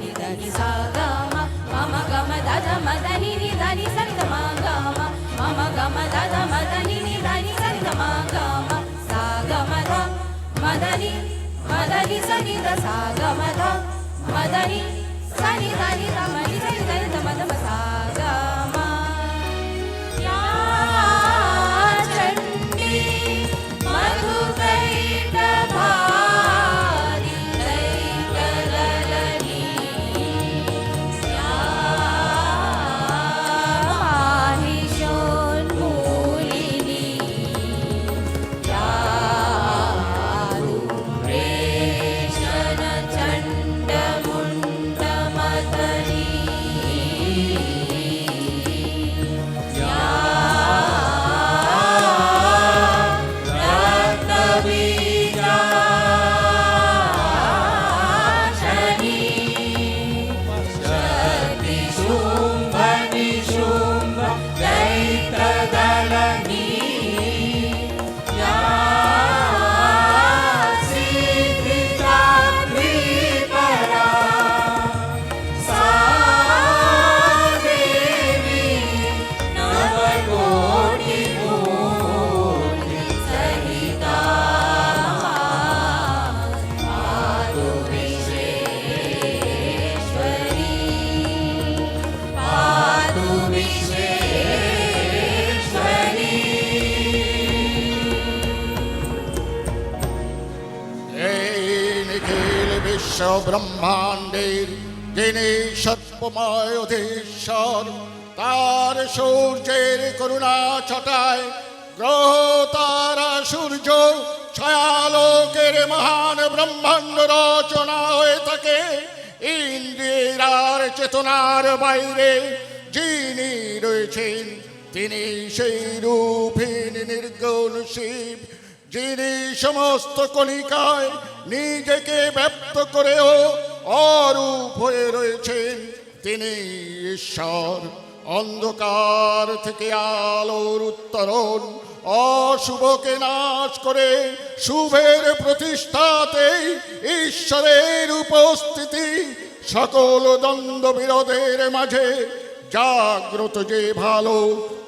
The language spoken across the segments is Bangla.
ni da ni sa ga ma ma ma ga ma da da ma da ni da ni sa ni da ma ga ma ma ga ma da da ma da ni da ni sa ni da ma ga ma sa ga ma da ma da ni sa ni da sa ga ma da ma da ni sa ni da ni da ma ni sa ni da ni da ma da ma sa ga ma ya chandi madhukaita bhari kaita lalani ya mahishon mulini ya dumreshana chanda munda matani ya ratnabija shani shakti shumbha nishumbha daita dalani ya siddhi sattvi para sa devi navakoti murti sahita Padu Visheshwari Padu Visheshwari এই নিখিল বিশ্ব ব্রহ্মাণ্ডের যিনি সর্বময় অধীশ্বর, তার সূর্যের করুণা ছটায় গ্রহ তারা সূর্য ছায়ালোকের মহান ব্রহ্মাণ্ড রচনা হয়ে থাকে। ইন্দ্রিয়ের আর চেতনার বাইরে যিনি রয়েছেন তিনি সেই রূপহীন নির্গুণ শিব, যিনি সমস্ত কণিকায় নিজেকে ব্যক্ত করেও অরূপ হয়ে রয়েছেন তিনি ঈশ্বর। অন্ধকার থেকে আলোর উত্তরণ, অশুভকে নাশ করে শুভের প্রতিষ্ঠাতেই ঈশ্বরের উপস্থিতি। সকল দ্বন্দ্ব বিরোধের মাঝে জাগ্রত যে ভালো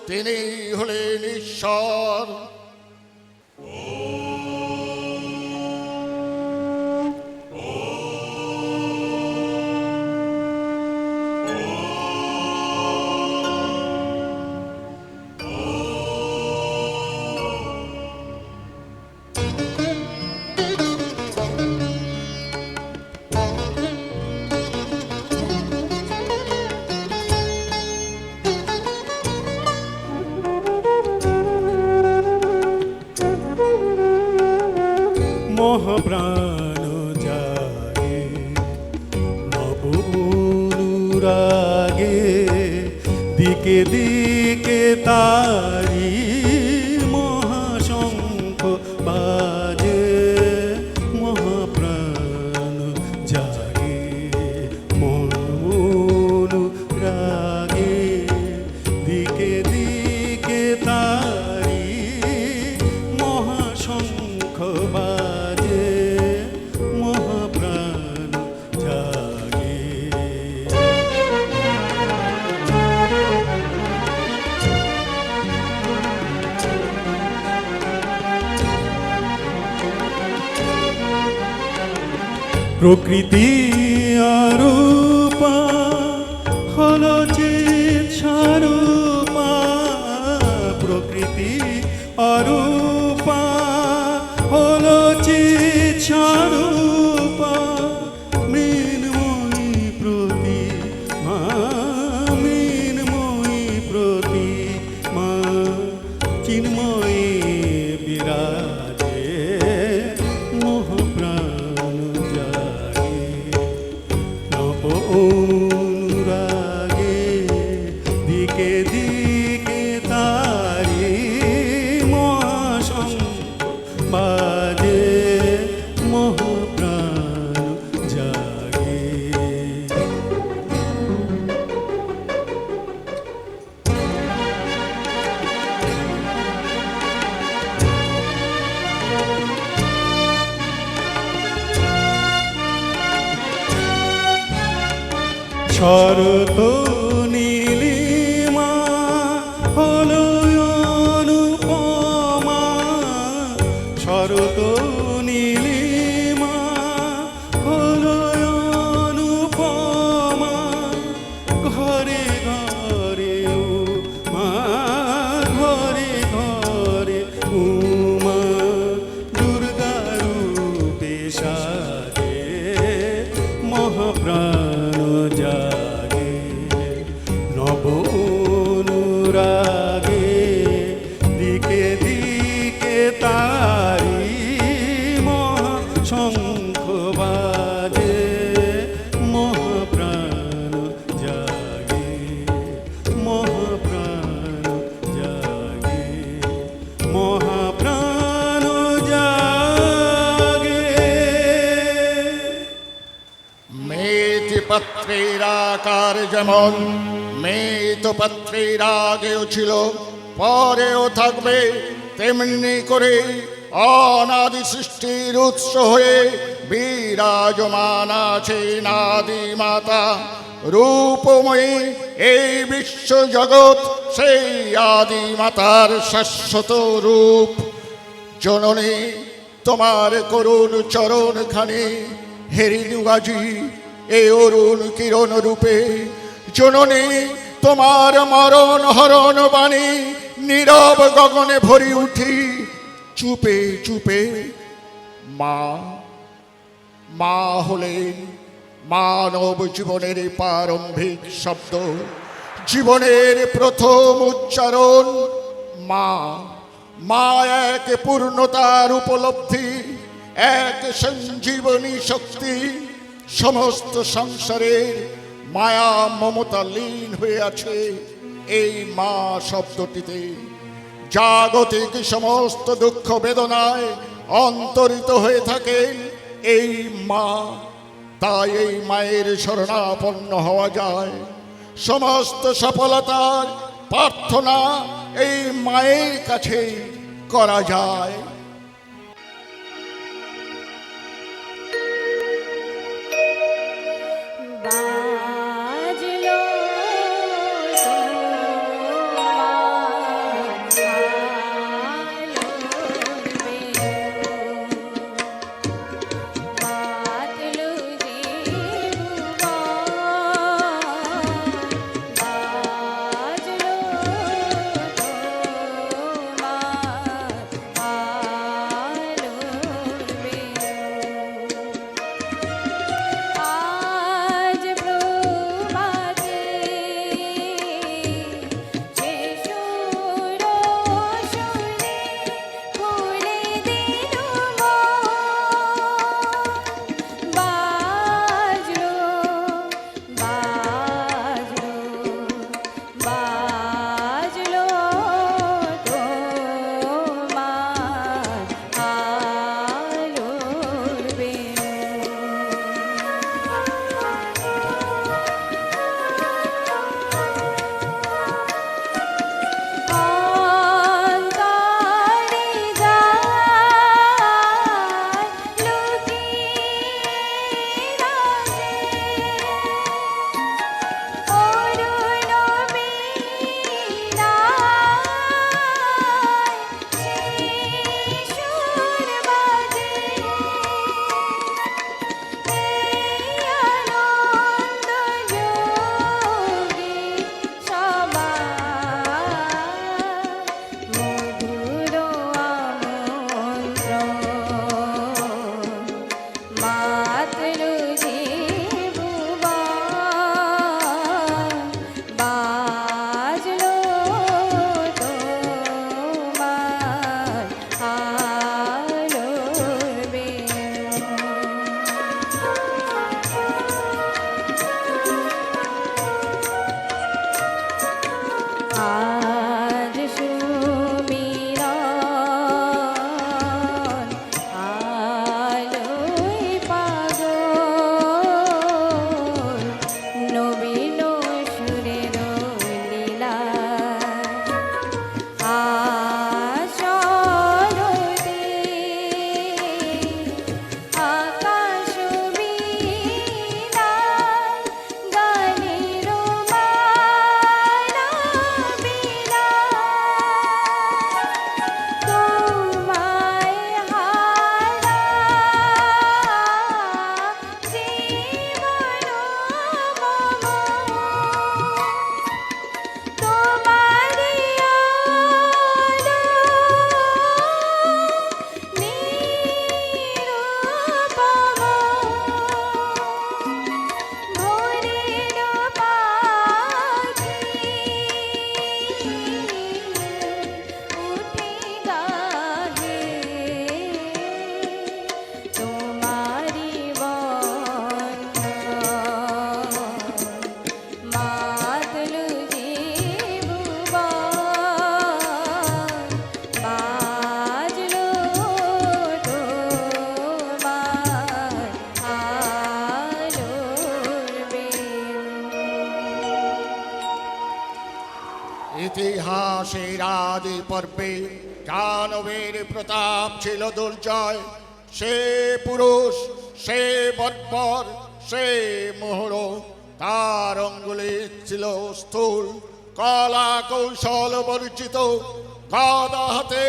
তিনি হলেন ঈশ্বর। মহাপ্রাণ জাগে নব অনুরাগে, দিকে দিকে তারি মহাশঙ্খ বাজে। মহাপ্রাণ জাগে মন অনুরাগে, দিকে দিকে তারি মহাশঙ্খ বাজে। মহাপ্রাণ জাগে প্রকৃতি অরূপা হলো চিৎ স্বরূপা। প্রকৃতি অরূপা হলো চিৎ স্বরূপা। মৃন্ময়ী প্রতিমা মৃন্ময়ী প্রতিমা, চিন্ময়ী বিরাজে। মহাপ্রাণ জাগে নব অনুরাগে, দিকে দিকে তারি মহাশঙ্খ বাজে। মহাপ্রাণ জাগে শরত নীলিমা হলো অনুপমা, শরত নীলিমা হলো অনুপমা, ঘরে ঘরে উমা, ঘরে ঘরে উমা, দুর্গা রূপে সাজে মহাপ্রাণ জাগে, নব অনুরাগে দিকে দিকে তারি মহাশঙ্খ বাজে, মহাপ্রাণ জাগে, মহাপ্রাণ জাগে, মহাপ্রাণ জাগে। মেঘপত্রের আকার যেমন মেঘপত্রের আগেও ছিল, পরেও থাকবে, তেমনি করে অনাদি সৃষ্টির উৎস হয়ে বিরাজমান আছে নাদি মাতা রূপময়ী। এই বিশ্ব জগৎ সেই আদি মাতার শাশ্বত রূপ। জননী তোমার করুণ চরণ খানি হেরিনু আজি এ অরুণ কিরণ রূপে। জননী তোমার মরণ হরণ বাণী নীরব গগনে ভরি উঠি চুপে চুপে। মা, মা হলেন মানব জীবনের প্রারম্ভিক শব্দ, জীবনের প্রথম উচ্চারণ। মা, মা এক পূর্ণতার উপলব্ধি, এক সঞ্জীবনী শক্তি। সমস্ত সংসারের মায়া মমতা লীন হয়ে আছে এই মা শব্দটিতে। জাগতিক সমস্ত দুঃখ বেদনায় অন্তরিত হয়ে থাকেন এই মা। তাই এই মায়ের শরণাপন্ন হওয়া যায়। সমস্ত সফলতার প্রার্থনা এই মায়ের কাছে করা যায়। বাজলো তোমার ইতিহাসের আদি পর্বে দানবের প্রতাপ ছিল দুর্জয়। সে পুরুষ, সে বর্বর, সে মোহর, তার অঙ্গুলি ছিল স্থূল, কলা কৌশল বর্জিত, গদা হাতে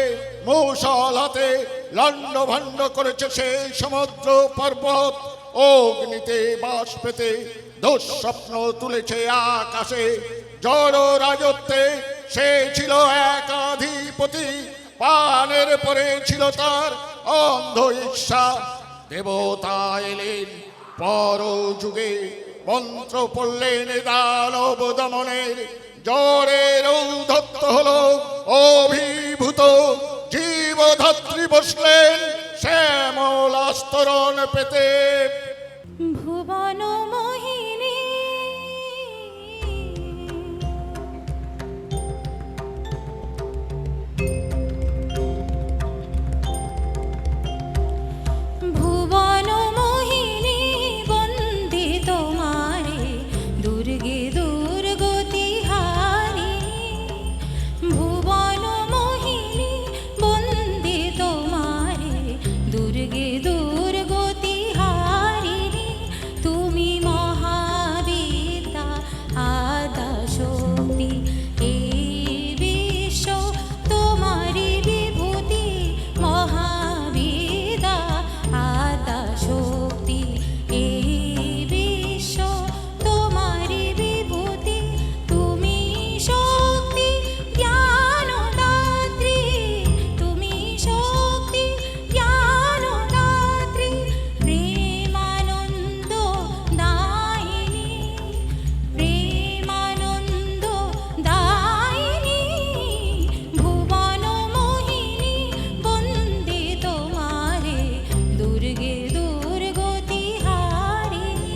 মৌসল হাতে লণ্ড ভণ্ড করেছে সেই সমুদ্র পর্বত। অগ্নিতে বাস পেতে দুঃস্বপ্ন তুলেছে আকাশে। জড় রাজত্বে সে ছিল একাধিপতি, পানের পরে ছিল তার অন্ধ ইচ্ছা। দেবতা এলেন পর যুগে, মন্ত্র পড়লেন দানব দমনের। জড়ের ঔদ্ধত্য হলো অভিভূত, জীবধাত্রী বসলেন শ্যামল আস্তরণ পেতে। ভুবন মোহিনী ভুবন মোহিনী বন্দে তোমারে, দুর্গে দুর্গতি হারিণী। ভুবন মোহিনী বন্দে তোমারে, দুর্গে দুর্গতি হারিণী। তুমি মহাবিদ্যা আদা শক্তি, এই বিশ্ব তোমারি বিভূতি। মহাবিদ্যা আদা শক্তি, এই বিশ্ব তোমারি বিভূতি। তুমি শক্তি জ্ঞানদাত্রী, তুমি শক্তি জ্ঞানদাত্রী। প্রেমানন্দ দায়িনী, প্রেমানন্দ দায়িনী। ভুবন মোহিনী বন্দে তোমারে, দুর্গে দুর্গতি হারিণী।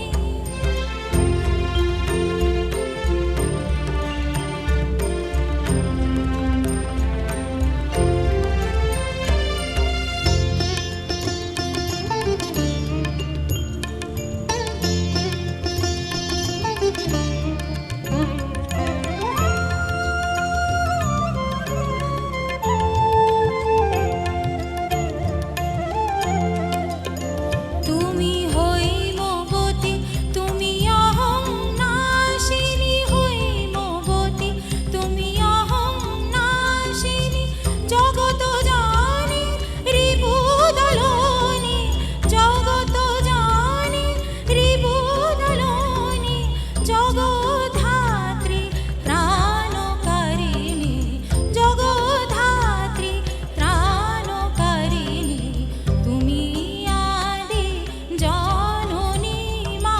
তুমি হৈমবতী, তুমি অহং নাশিনী। হৈমবতী, তুমি অহং নাশিনী। জগত জানি রিপুদলনি, জগত জানি রিপুদলনি। জগদ্ধাত্রী ত্রাণকারিণী, জগদ্ধাত্রী ত্রাণকারিণী। তুমি আদি জননী মা,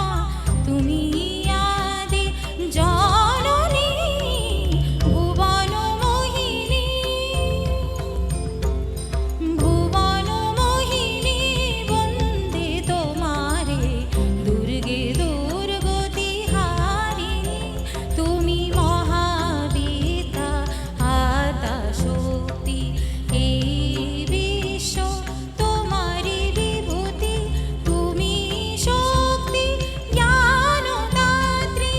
তুমি আদি জননী। ভুবন মোহিনী, ভুবন মোহিনী বন্দে তোমারে, দুর্গে দুর্গতি হারিণী। তুমি মহাবিদ্যা আদা শক্তি, এই বিশ্ব তোমারি বিভূতি। তুমি শক্তি জ্ঞানদাত্রী,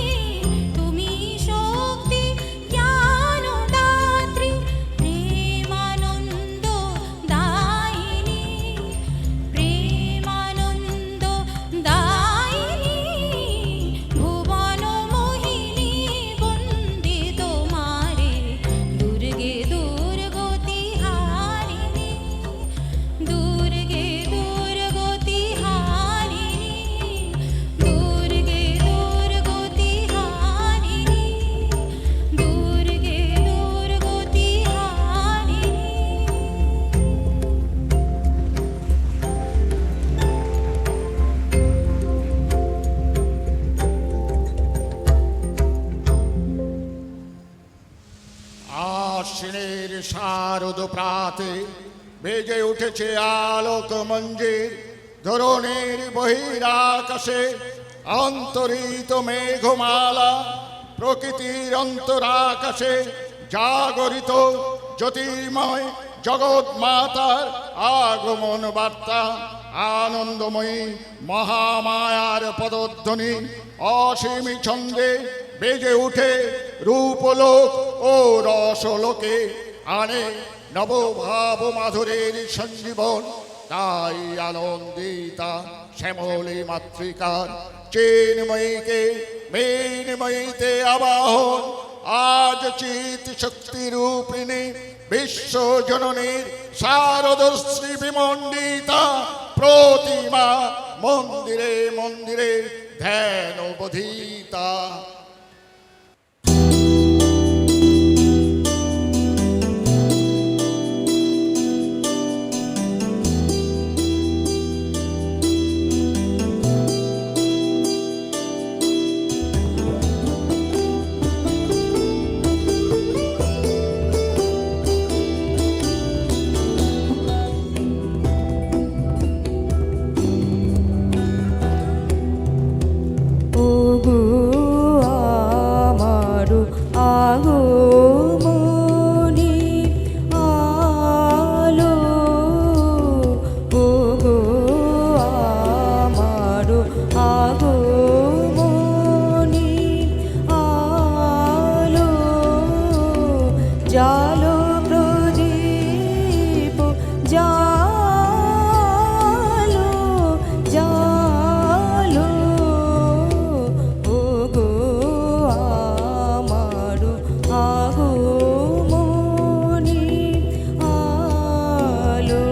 তুমি শক্তি জ্ঞানদাত্রী। প্রেমানন্দ দায়িনী, প্রেমানন্দ দায়িনী। ভুবন মোহিনী বন্দে তোমারে, দুর্গে দুর্গতি হারিণী। দুর্গে দুর্গতি হারিণী, দুর্গে দুর্গতি হারিণী, দুর্গে দুর্গতি হারিণী। আশ্বিনের শারদ প্রাতে বেজে উঠেছে আলোক মঞ্জির। ধরণীর বহিরাকাশে অন্তরিত মেঘমালা, প্রকৃতির অন্তরাকাশে জাগরিত জ্যোতির্ময় জগৎ মাতার আগমন বার্তা। আনন্দময়ী মহামায়ার পদধ্বনি অসীম ছন্দে বেজে উঠে রূপলোক ও রসলোকে, আনে নবভাব মাধুরীর সঞ্জীবন। তাই আনন্দিতা শ্যামলী মাতৃকার চিন্ময়ীকে মৃন্ময়ীতে আবাহন। আজ চিত শক্তি রূপিণী বিশ্বজননীর শারদশ্রী বিমণ্ডিতা প্রতিমা মন্দিরে মন্দিরে ধ্যান বোধিতা। ওগো আমারো আগমনী আলো, ওগো আমারো আগমনী আলো, জালো প্রদীপ জালো জালো, ওগো আমারো আগমনী আলো।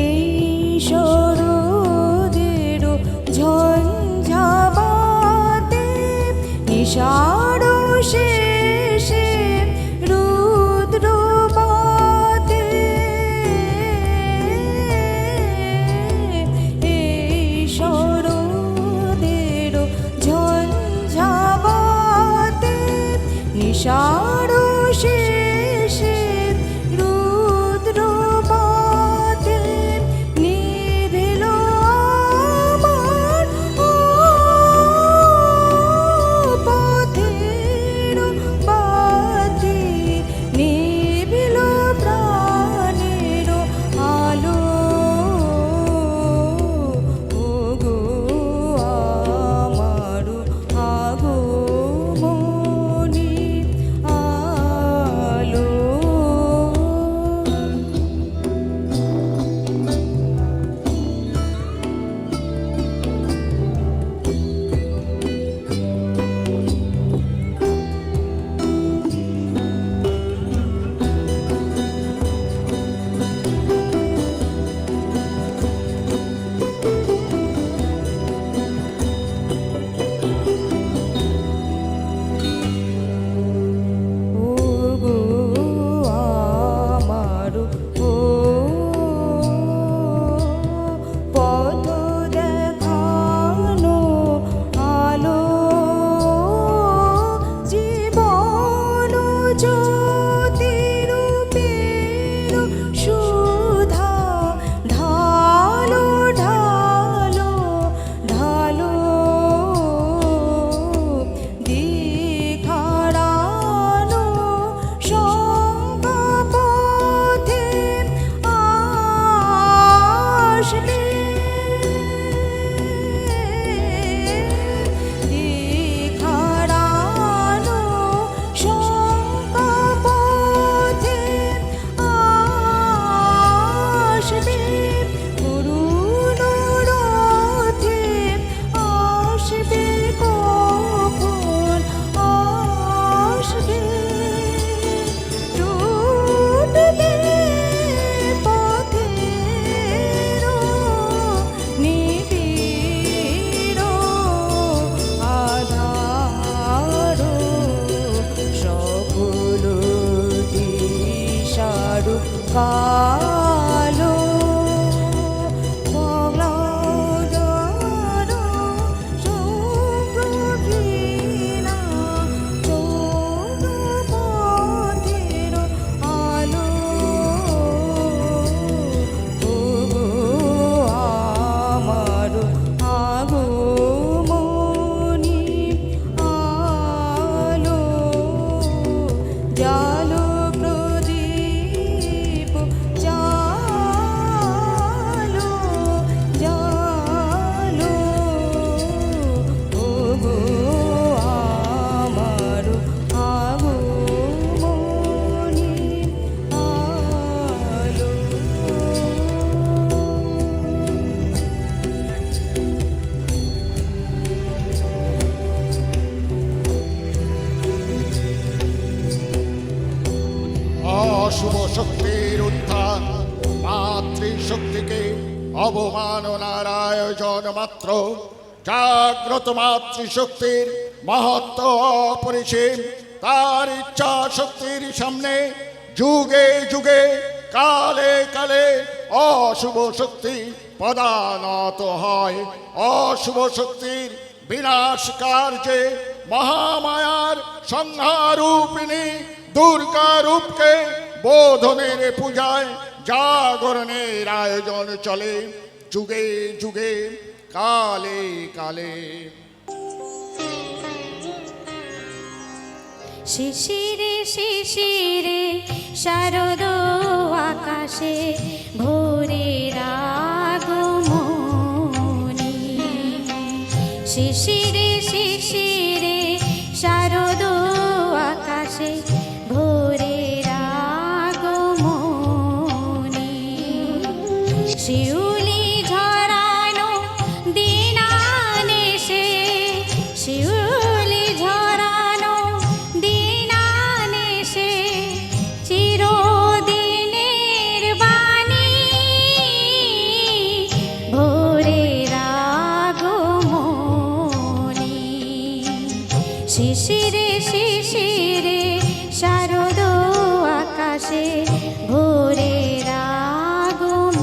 এই শরদের ঝঞ্ঝাবাতে নিষাঢ় শেষে রুদ্রবাতে, এই শরদের ঝঞ্ঝাবাতে নিষাঢ় শেষে রুদ্রবাতে নিভিল আমার পথের বাতি, নিভিল প্রাণের আলো, ওগো আমারো আগমনী আলো। ওগো আমারো পথ দেখানো আলো, জীবন জ্যোতি রূপের সুধা ঢালো ঢালো ঢালো, দিখারানো শঙ্খপথে আসবে, দিখারানো শঙ্খপথে আসবে, অরুণ রথে আসবে, কখন আসবে, টুটবে পথের নিবিড় আধার, সকল দিশার কালো, মগ্নজল শুভ্রবীণা চৌরপথের আলো, অশুভ শক্তির উত্থান, মাতৃশক্তিকে অবমাননার আয়োজন মাত্র। জাগ্রত মাতৃশক্তির মহত্ব অপরিসীম, তার ইচ্ছা শক্তির সামনে যুগে যুগে কালে কালে অশুভ শক্তি পদানত হয়। অশুভ শক্তির বিনাশ কার্যে মহামায়ার সংহারূপিণী দুর্গা রূপকে বোধনের পূজায় জাগরণের আয়োজন চলে যুগে যুগে কালে কালে। শিশিরে শিশিরে শারদ আকাশে ভোরের আগমনী। শিশিরে শিশিরে শারদ আকাশে ভোরের আগমনী। শিউলি ঝরানো দিনানেশে, শিউলি ঝরানো দিনানেশে চিরদিনের বাণী ভোরের আগমনী। শিশিরে শিশিরে শারদ আকাশে ভোরের আগমনী।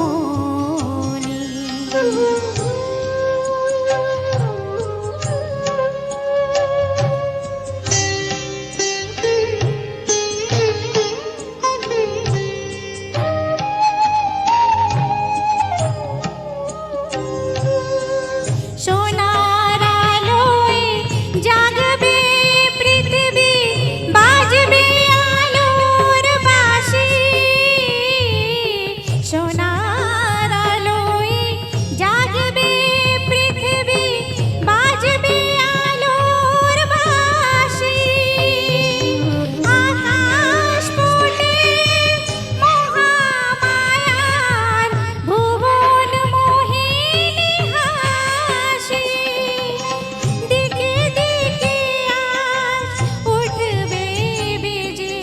সোনার আলোয় জাগবে পৃথিবী, বাজবে আলোর বাঁশি। সোনার আলোয় জাগবে পৃথিবী, বাজবে আলোর বাঁশি। আকাশ ফুটে মহামায়ার ভুবন মোহিনী হাসি। দিকে দিকে আজ উঠবে বেজে,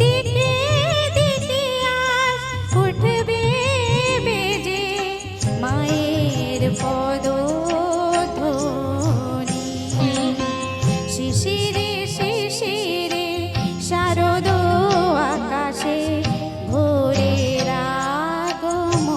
দিকে দিকে আজ উঠবে বেজে মায়ের পদধ্বনি। শিশিরে শিশিরে শারদ আকাশে ভোরের আগমনী।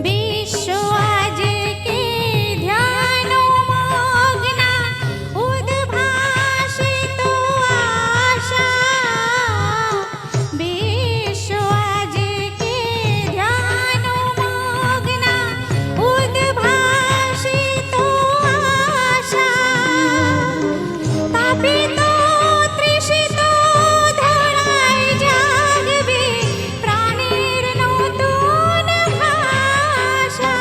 বিশ্ব আজকে ধ্যান মগ্না, উদ্ভাসিত আশা। বিশ্ব আজকে ধ্যান মগ্না, উদ্ভাসিত আশা। তাপিত তৃষিত ধরায় জাগবে প্রাণের নতুন ভাষা।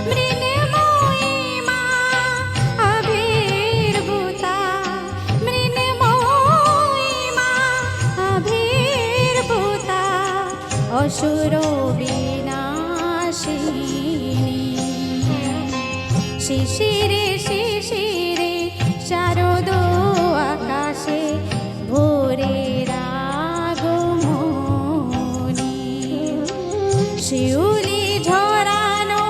মৃন্ময়ী মা আবির্ভূতা, মৃন্ময়ী মা আবির্ভূতা, অসুর বিনাশিনী। শিশিরে শিশিরে শারদ আকাশে ভোরের আগমনী। শিউলি ঝরানো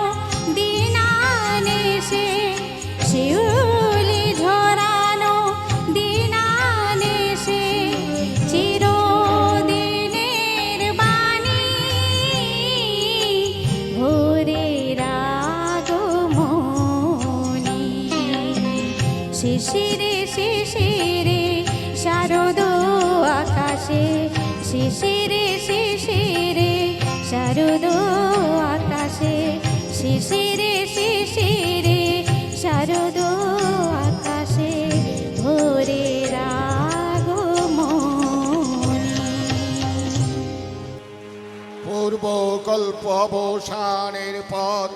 দিনানেশে, শিউলি ঝরানো দিনানেশে চিরদিনের বাণী ভোরের আগমনী। শিশিরে শিশিরে শারদ আকাশে, শিশিরে শিশিরে শারদ আকাশে, শিশিরে শিশিরে শারদ আকাশে ভোরের আগমনী। পূর্বকল্প অবসানের পর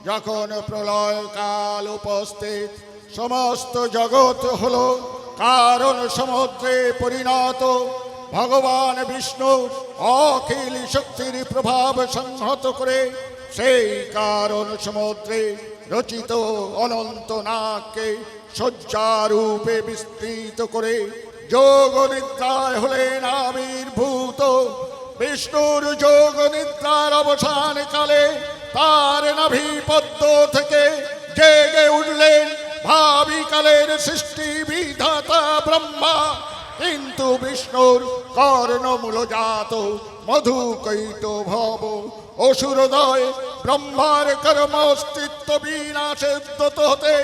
যখন প্রলয় কাল উপস্থিত সমস্ত জগৎ হলো কারণ সমুদ্রে পরিণত, ভগবান বিষ্ণু অখিল শক্তির প্রভাব সংহত করে সেই কারণ সমুদ্রে রচিত অনন্ত নাগকে শয্যারূপে বিস্তৃত করে যোগ নিদ্রায় হলেন আবির্ভূত। বিষ্ণুর যোগ নিদ্রার অবসান কালে তার নাভি পদ্ম থেকে জেগে উঠলেন ভাবি কালের সৃষ্টি বিধাতা ব্রহ্মা। কিন্তু বিষ্ণুর কর্ণমূলজাত মধুকৈত ভব অসুরদয় ব্রহ্মার কর্ম অস্তিত্ব বিনাশে উদ্যত হতে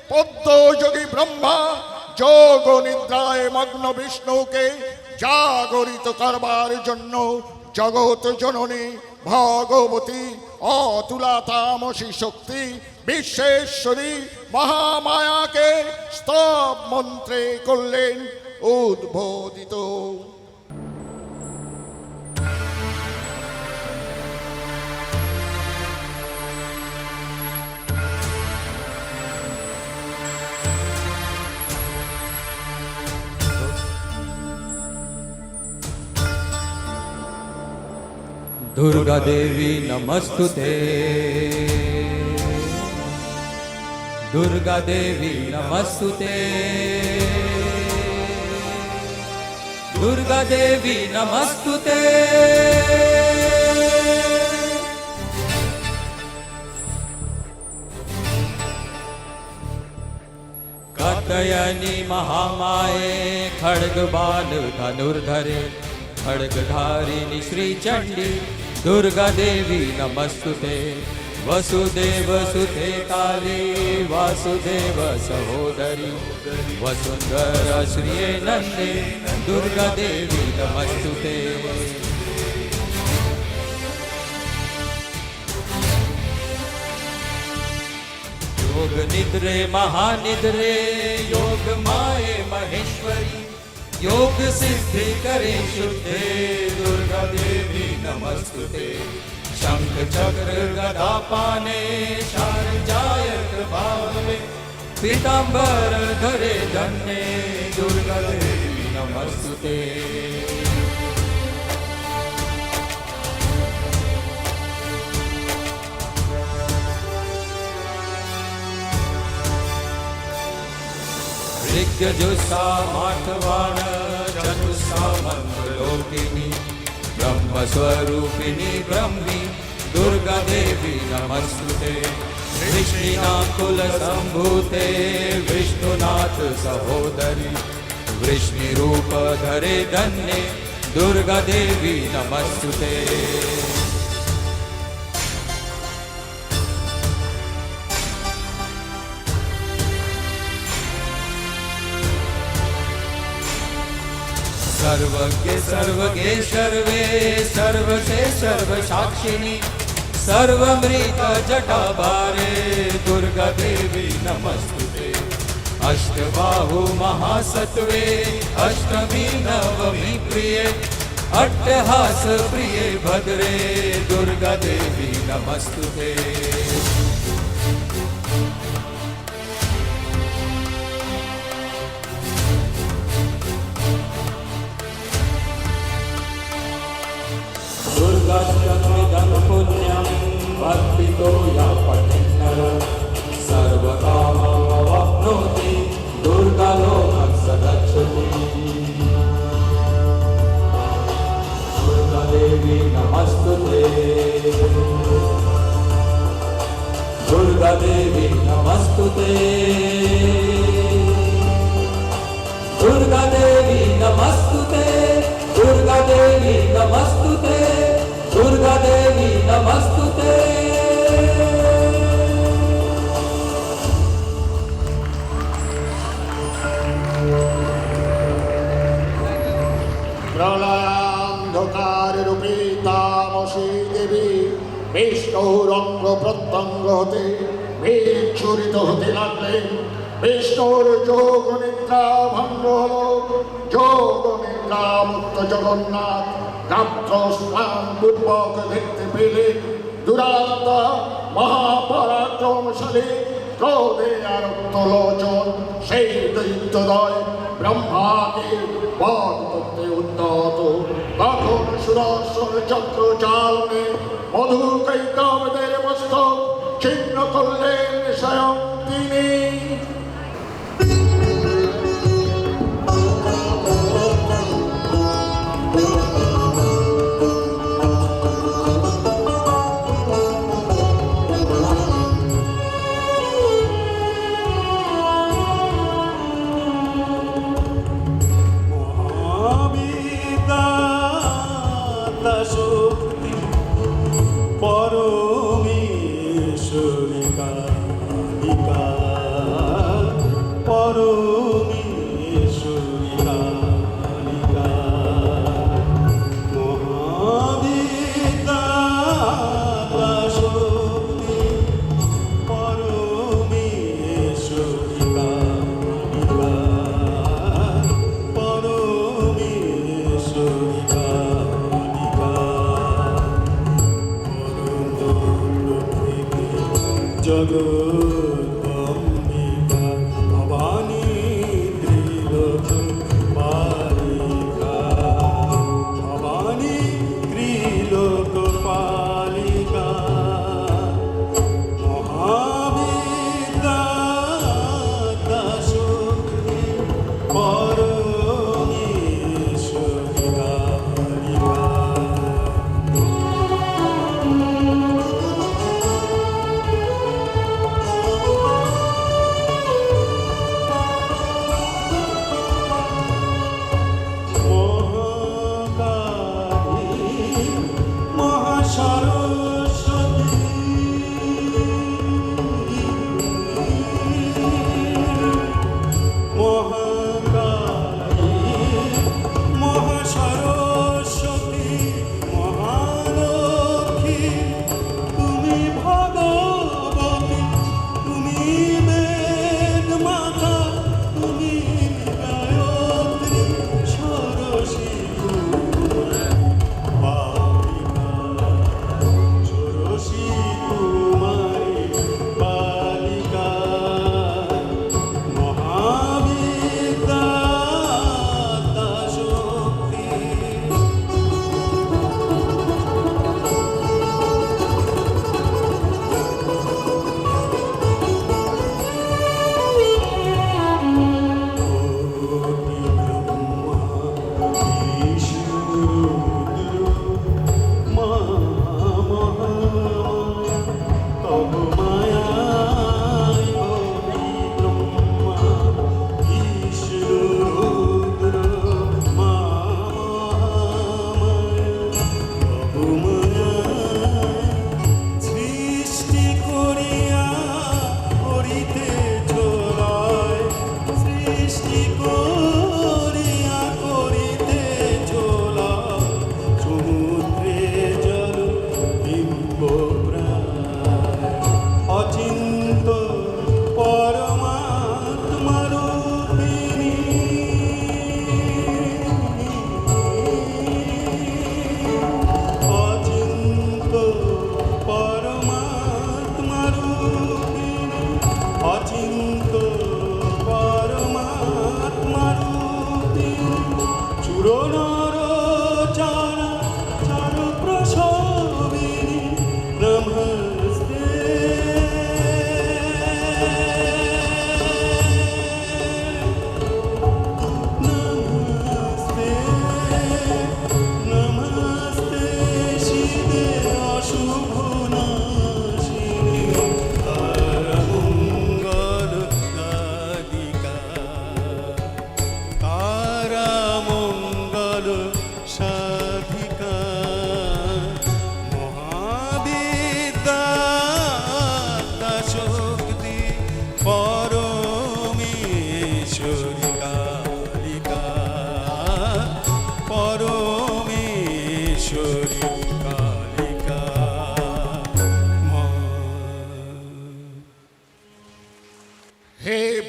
পদ্মযোগী ব্রহ্মা যোগ নিদ্রায় মগ্ন বিষ্ণুকে জাগরিত করবার জন্য জগৎ জননী ভগবতী অতুলা তামসী শক্তি বিশ্বেশ্বরী মহামায়াকে স্তব মন্ত্রে করলেন উদ্বোধিত। दुर्गा देवी नमस्तुते, दुर्गा देवी नमस्तुते, दुर्गा देवी नमस्तुते। कात्यायनी महामाये खड्गबाण धनुर्धरे खड्गधारिणी श्री चंडी दुर्गा देवी नमस्तुते। वसुदेव सुते काली वासुदेव सहोदरी वसुंधरा श्रिये नंदे दुर्गा देवी नमस्तुते। योग निद्रे महानिद्रे योग माये महेश्वरी योग सिद्धि करे शुद्धे दुर्गा देवी नमस्तुते। शंख चक्र गदा पाने शारजायक भावे पीतांबर धरे धन्य दुर्गा देवी नमस्तुते। ऋग्यजुषा माठवाण चतुषा मंत्रलोकिनी ब्रह्म स्वरूपिणी ब्रह्मी दुर्गा देवी नमस्तुते। वृष्णिनाकुल संभूते विष्णुनाथ सहोदरी वृष्णि रूप धरे धन्य दुर्गा देवी नमस्तुते। सर्वज्ञ सर्वगे सर्वे सर्व से सर्व साक्षिणी सर्वमृत जटाभारे दुर्गा देवी नमस्तुते। अष्टबाहु महासत्वे अष्टमी नवमी प्रिय अट्टहास प्रिय भद्रे दुर्गा देवी नमस्तुते। दुर्गाष्टमिदं पुण्यं वर्तितो या पठेन्नर सर्वकाममवाप्नोति दुर्गा लोकं सगच्छति। दुर्गा देवी नमस्तुते, दुर्गा देवी नमस्तुते, दुर्गा देवी नमस्तुते, दुर्गा देवी नमस्तुते, दुर्गा देवी नमस्तुते। প্রলয়ান্ধকার রূপী তামসী দেবী বিষ্ণুর অঙ্গ প্রত্যঙ্গ হতে বিচ্ছুরিত হতে লাগলেন। বিষ্ণুর যোগ নিদ্রা ভঙ্গ হল। যোগ নিদ্রা মুক্ত জগন্নাথ রাত্র স্নান পূর্বক দেখতে পেলেন দুরান্ত মহাপরাক্রমশালী ক্রোধে আর লোচন সেই দৈত্যদয় ব্রহ্মাকে বধ করতে উদ্যত। তখন সুদর্শন চক্র চালনে মধু কৈতবদের মস্তক ছিন্ন করলেন স্বয়ং তিনি। মহাবিদাতা শক্তি পরমেশ্বরী কালিকা, পরমেশ্বরী কালিকা। মহাবিদাতা শক্তি পরমেশ্বরী কালিকা, পরমেশ্বরী কালিকা। জগদম্বিকা ভবানী ত্রিলোক পালিকা, ভবানী ত্রিলোক পালিকা। মহাবিদাতা শক্তি পরমেশ্বরী কালিকা।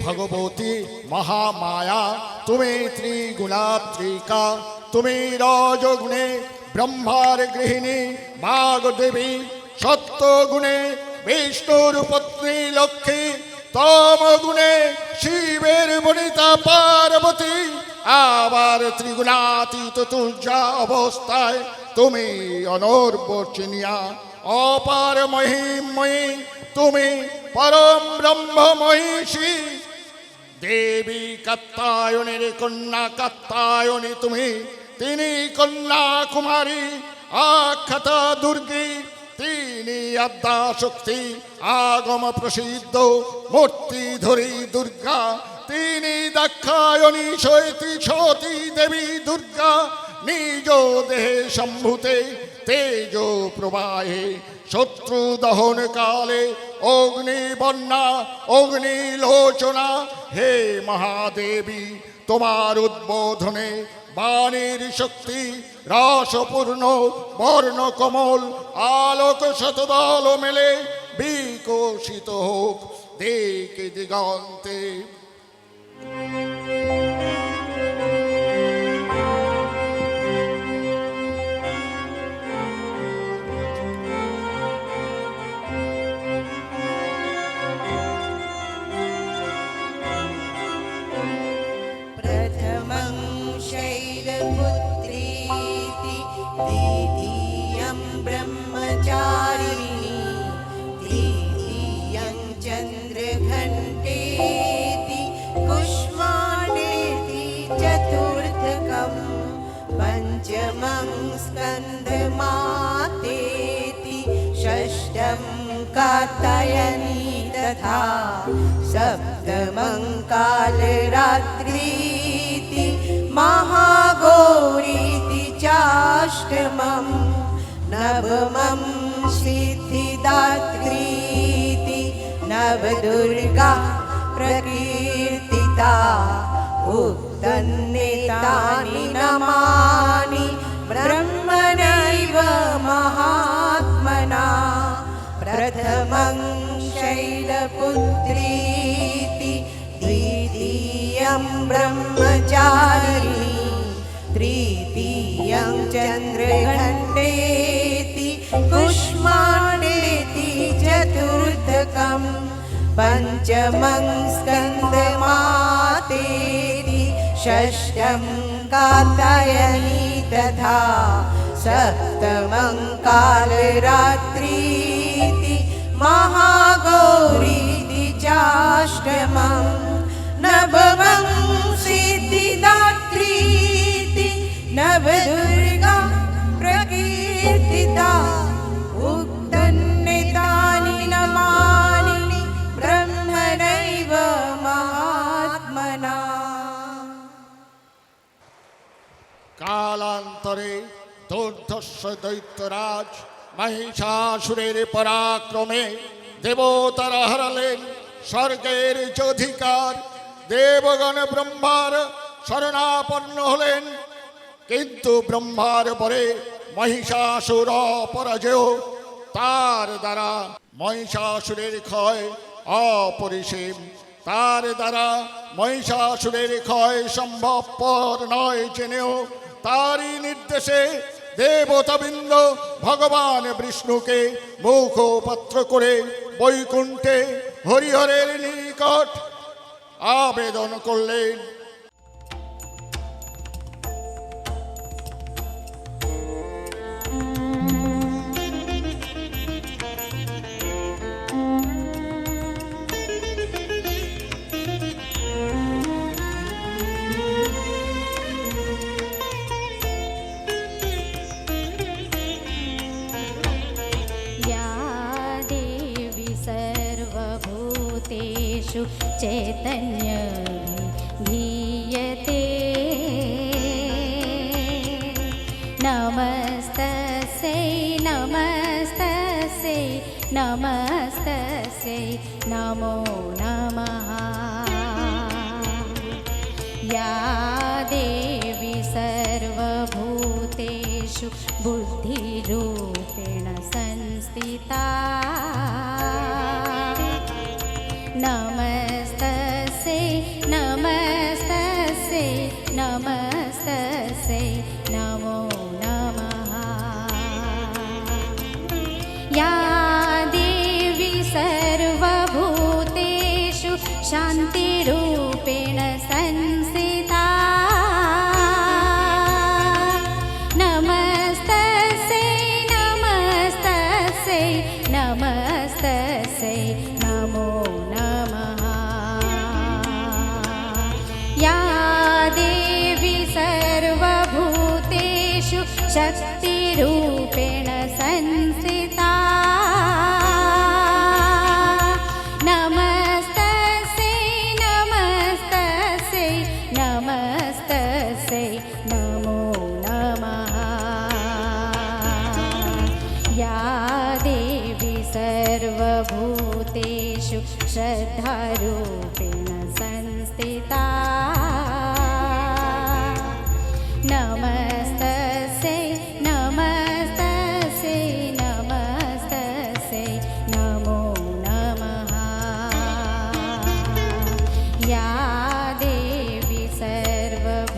ভগবতী মহামায়া তুমি ত্রিগুণাত্রিকা, তুমি রজগুণে ব্রহ্মার গৃহিণী বাগ দেবী, সত্য গুণে বিষ্ণুর পত্নী লক্ষ্মী, তম গুণে শিবের বনিতা পার্বতী, আবার ত্রিগুণাতীত তুর্যা অবস্থায় তুমি অনর্বচনীয়া অপার মহিময়ী, তুমি পরম ব্রহ্ম মহিষী। দেবী কাত্তায়নের কন্যা কাত্তায়নী তুমি, তিনি কন্যা কুমারী আখ্যাতা দুর্গী, তিনি আদ্যা শক্তি আগম প্রসিদ্ধ মূর্তি ধরি দুর্গা, তিনি দাক্ষায়ণী সৈতি সতী দেবী দুর্গা, নিজ দেহে সম্ভূতে তেজ প্রবাহে, শত্রু দহন কালে অগ্নি বন্যা অগ্নি লোচনা, হে মহাদেবী তোমার উদ্বোধনে বাণীর শক্তি রসপূর্ণ বর্ণ কমল, আলোক শতদল মেলে বিকশিত হোক দিক দিগন্তে। प्रथमं शैलपुत्रीति द्वितीयं ब्रह्मचारिणी तृतीयं चन्द्रघण्टेति कुष्माण्डेति चतुर्थकं पञ्चमं स्कन्दमातेति षष्ठं कात्यायनी तथा सप्तमं कालरात्रीति महागौरीति चाष्टमं नवमं सिद्धिदात्रीति नवदुर्गा प्रकीर्तिता उक्तन्नेतानि नमानि ब्रह्मणैव महात्मना प्रथमं शैलपुत्रीति द्वितीयं ब्रह्मचारिणी तृतीयं चन्द्रघण्टेति कुष्माण्डेति चतुर्थकं पञ्चमं स्कन्दमातेति षष्ठं कात्यायनी तथा सप्तमं कालरात्रीति महागौरीति चाष्टमं नवमं सिद्धिदात्रीति नवदुर्गा प्रकीर्तिता उक्तन्नेतानि नमानि ब्रह्मणैव महात्मना। কালান্তরে দুর্ধর্ষ দৈত্যরাজ মহিষাসুরের পরাক্রমে দেবতারা হারালেন স্বর্গের অধিকার, দেবগণ ব্রহ্মার শরণাপন্ন হলেন, কিন্তু ব্রহ্মার পরে মহিষাসুর অপরাজেয়, তার দ্বারা মহিষাসুরের ক্ষয় অপরিসীম, তার দ্বারা মহিষাসুরের ক্ষয় সম্ভবপর নয় জেনেও তারই নির্দেশে দেবতাবৃন্দ ভগবান বিষ্ণুকে মুখপত্র করে বৈকুণ্ঠে হরিহরের নিকট আবেদন করলেন। चैतन्य धीयते नमस्तस्यै नमस्तस्यै नमस्तस्यै नमो नमः। या देवी सर्वभूतेषु बुद्धिरूपेण संस्थिता नमस्तस्यै नमस्तस्यै नमस्तस्यै नमो नमः। या शान्तिरूपेण संस्थिता नमस्तस्यै नमस्तस्यै नमस्तस्यै नमो नमः या देवी सर्वभूतेषु शक्तिरूपेण संस्थिता नमस्तस्यै नमस्तस्यै नमस्तस्यै नमो नमः या देवी सर्वभूतेषु श्रद्धारूपेण संस्थिता नमस्तस्यै नमस्तस्यै नमस्तस्यै नमो नमः या देवी सर्वभूतेषु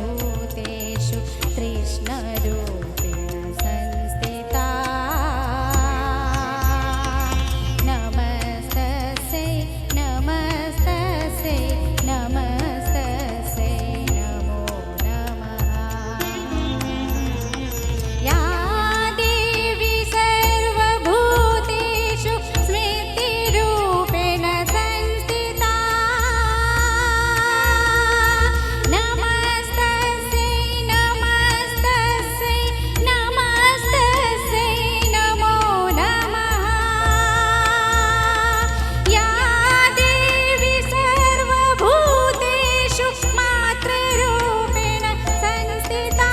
कृष्णरूपेण संस्थिता नमस्तस्यै नमस्तस्यै नमस्तस्यै नमो नमः या देवी सर्वभूतेषु स्मृतिरूपेण संस्थिता नमस्तस्यै नमस्तस्यै नमस्तस्यै नमो नमः या देवी सर्वभूतेषु मातृरूपेण संस्थिता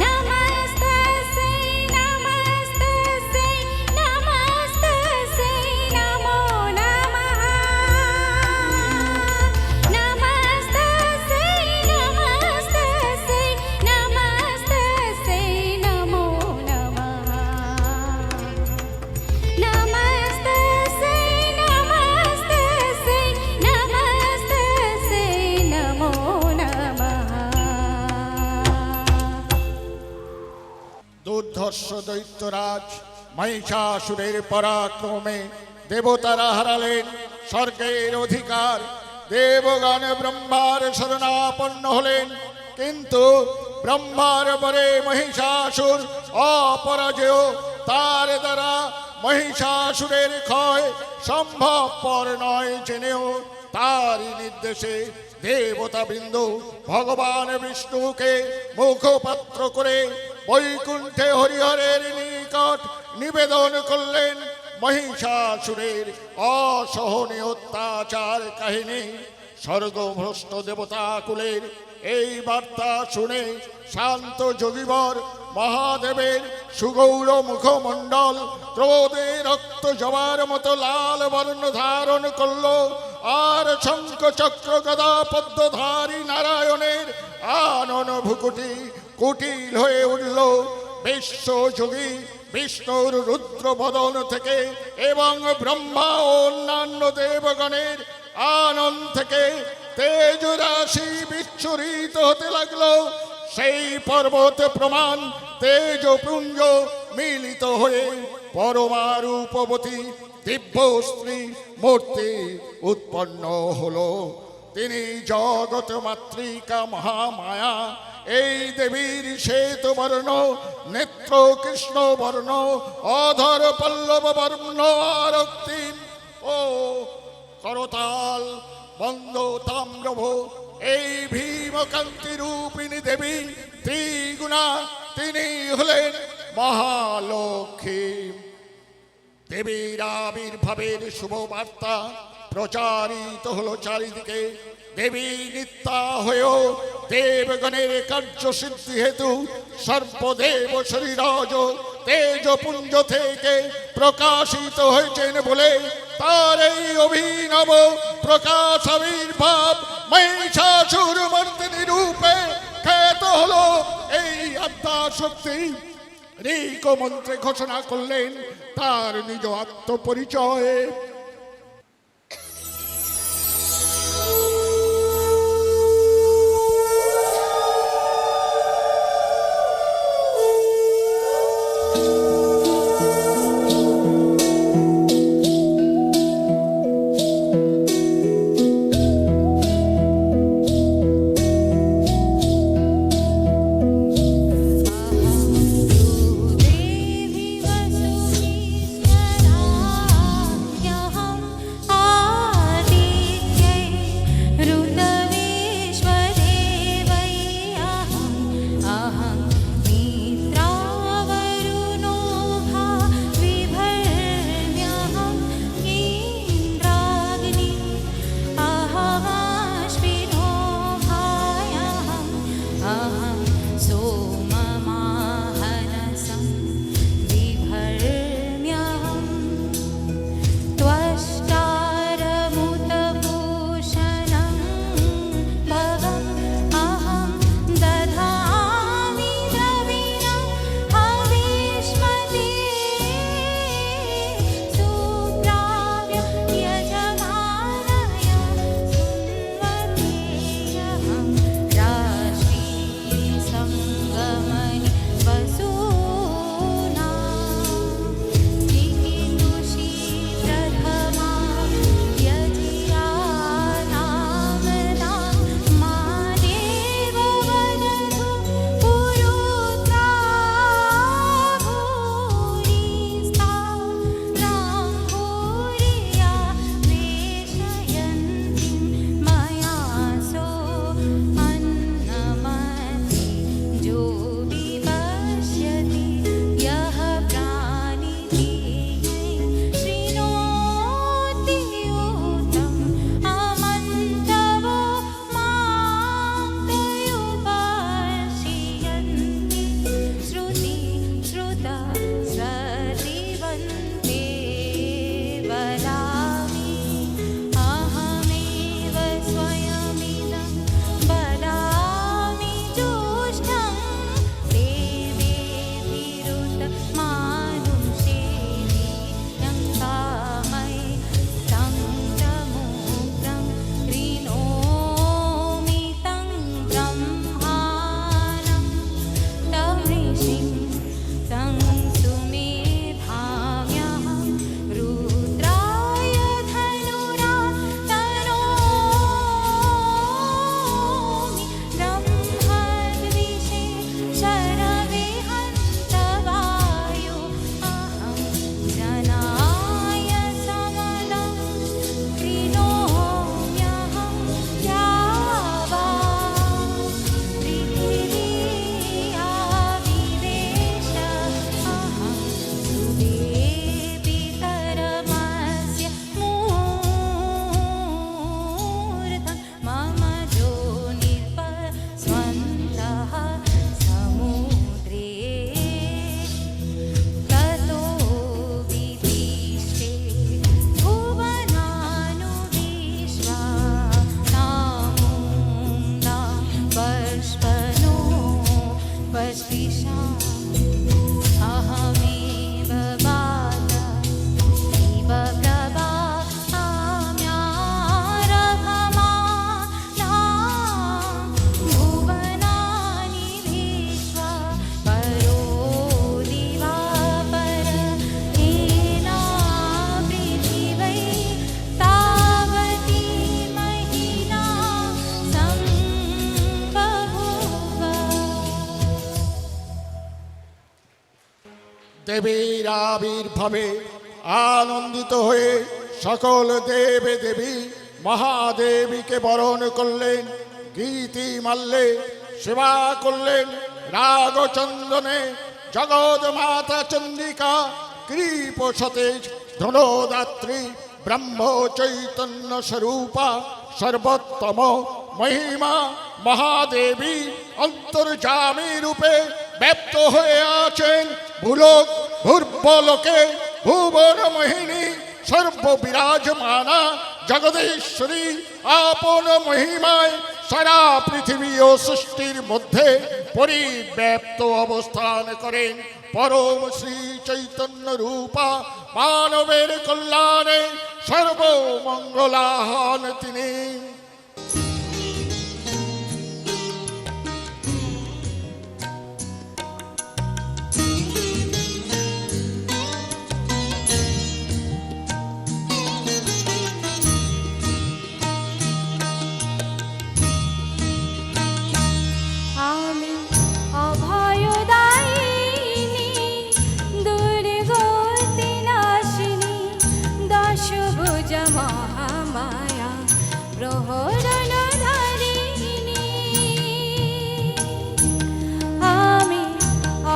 नमस्तस्यै नमस्तस्यै नमस्तस्यै नमो नमः नमस्तस्यै नमस्तस्यै नमस्तस्यै नमो नमः नमस्तस्यै नमस्तस्यै नमस्तस्यै नमो नमः দুর্ধর্ষ দৈত্যরাজ মহিষাসুরের পরাক্রমে দেবতারা হারালেন স্বর্গের অধিকার। দেবগণ ব্রহ্মার শরণাপন্ন হলেন, কিন্তু ব্রহ্মার পরে মহিষাসুর অপরাজেয়। তার দ্বারা মহিষাসুরের ক্ষয় সম্ভবপর নয় জেনেও তারই নির্দেশে দেবতাবৃন্দ ভগবান বিষ্ণুকে মুখপাত্র করে বৈকুণ্ঠে হরিহরের নিকট নিবেদন করলেন মহিষাসুরের অসহনীয় অত্যাচার কাহিনী। স্বর্গভ্রষ্ট দেবতা কুলের এই বার্তা শুনে শান্ত যোগীবর মহাদেবের সুগৌর মুখমণ্ডল ক্রোধে রক্ত জবার মতো লাল বর্ণ ধারণ করল। আর শঙ্খ চক্র গদা পদ্মধারী নারায়ণের আনন ভুকুটি কুটিল হয়ে উঠল। বিশ্বযোগী বিষ্ণুর রুদ্র বদন থেকে এবং ব্রহ্মা ও অন্যান্য দেবগণের আনন্দ থেকে তেজ রাশি বিচ্ছুরিত হতে লাগলো। সেই পর্বত প্রমাণ তেজপুঞ্জ মিলিত হয়ে পরমারূপবতী দিব্য স্ত্রী মূর্তি উৎপন্ন হলো। তিনি জগৎ মাতৃকা মহামায়া। এই দেবীর শ্বেত বর্ণ, নেত্র কৃষ্ণ বর্ণ, অধর পল্লব বর্ণ আর রক্তিম ও করতাল বন্ধ তাম্রভ। এই ভীমকান্তি রূপিণী দেবী ত্রিগুণা, তিনি হলেন মহালক্ষ্মী। দেবীর আবির্ভাবের শুভ বার্তা প্রচারিত হলো চারিদিকে। দেবী নিত্যা হয়েও দেবগণের কার্যসিদ্ধি হেতু সর্বদেব শরীরজ তেজপুঞ্জ থেকে প্রকাশিত হয়েছেন বলে তার এই অভিনব প্রকাশ আবির্ভাব মহিষাসুর মর্দিনী রূপে খ্যাত হলো। এই আত্মা শক্তি ঋক মন্ত্রে ঘোষণা করলেন তার নিজ আত্মপরিচয়। দেবীর আবির্ভাবে আনন্দিত হয়ে সকল দেবে দেবী মহাদেবীকে বরণ করলেন, গীতি মাল্যে সেবা করলেন, রাগচন্দনে জগৎ মাতা চন্ডিকা কৃপ সতেজ ধনদাত্রী ব্রহ্ম চৈতন্য স্বরূপা সর্বোত্তম মহিমা মহাদেবী অন্তর্যামী রূপে ব্যক্ত হয়ে আছেন ভূলোক ভূর্বলোকে। ভুবন মোহিনী সর্ববিরাজমানা জগদীশ্বরী আপন মহিমায় সারা পৃথিবী ও সৃষ্টির মধ্যে পরিব্যাপ্ত অবস্থান করেন। পরম শ্রী চৈতন্য রূপা মানবের কল্যাণে সর্বমঙ্গলা হন তিনি। আমি অভয়দায়িনী দুর্গতি নাশিনী দশভুজ মহামায়া প্রহরণ ধারিণী। আমি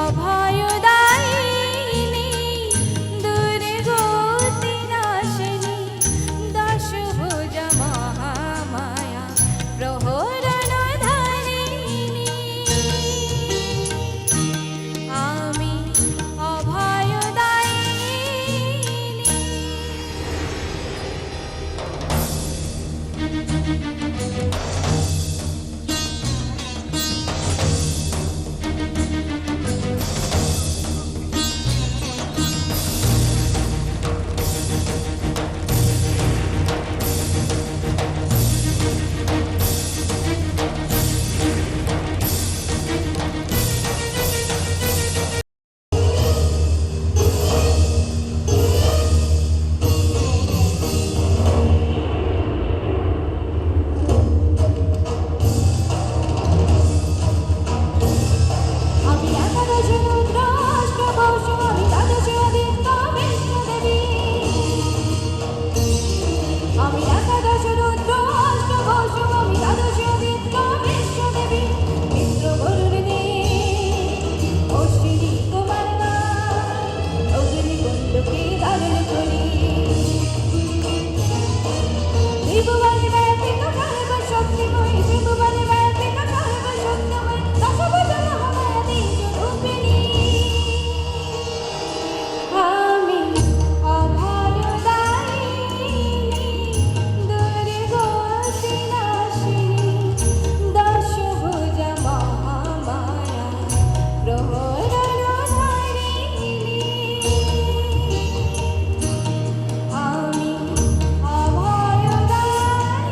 অভয়দায়িনী দুর্গতি নাশিনী দশভুজ মহামায়া প্রহরণ ধারিণী। আমি অভয়দায়িনী। আমি একাদশ রুদ্রাষ্টবর্ষ আমি দ্বাদশ আদিত্য বিষ্ণুদেবী। আমি একাদশ রুদ্রাষ্টবর্ষ আমি দ্বাদশ আদিত্য বিষ্ণুদেবী। মিত্র গরুর দেব অশ্বিনী কুমার অগ্নিকুণ্ডকে ধারণ করি। ত্রিভুবনে ব্যাপিত সর্বশক্তিময় ত্রিভুবনে ব্যাপিত সর্বশক্তিময় দশভুজ মহামায়া তেজরূপিণী। আমি অভয়দায়িনী দুর্গতি নাশিনী দশভুজ মহামায়া প্রহরণ ধারিণী। আমি অভয়দায়িনী।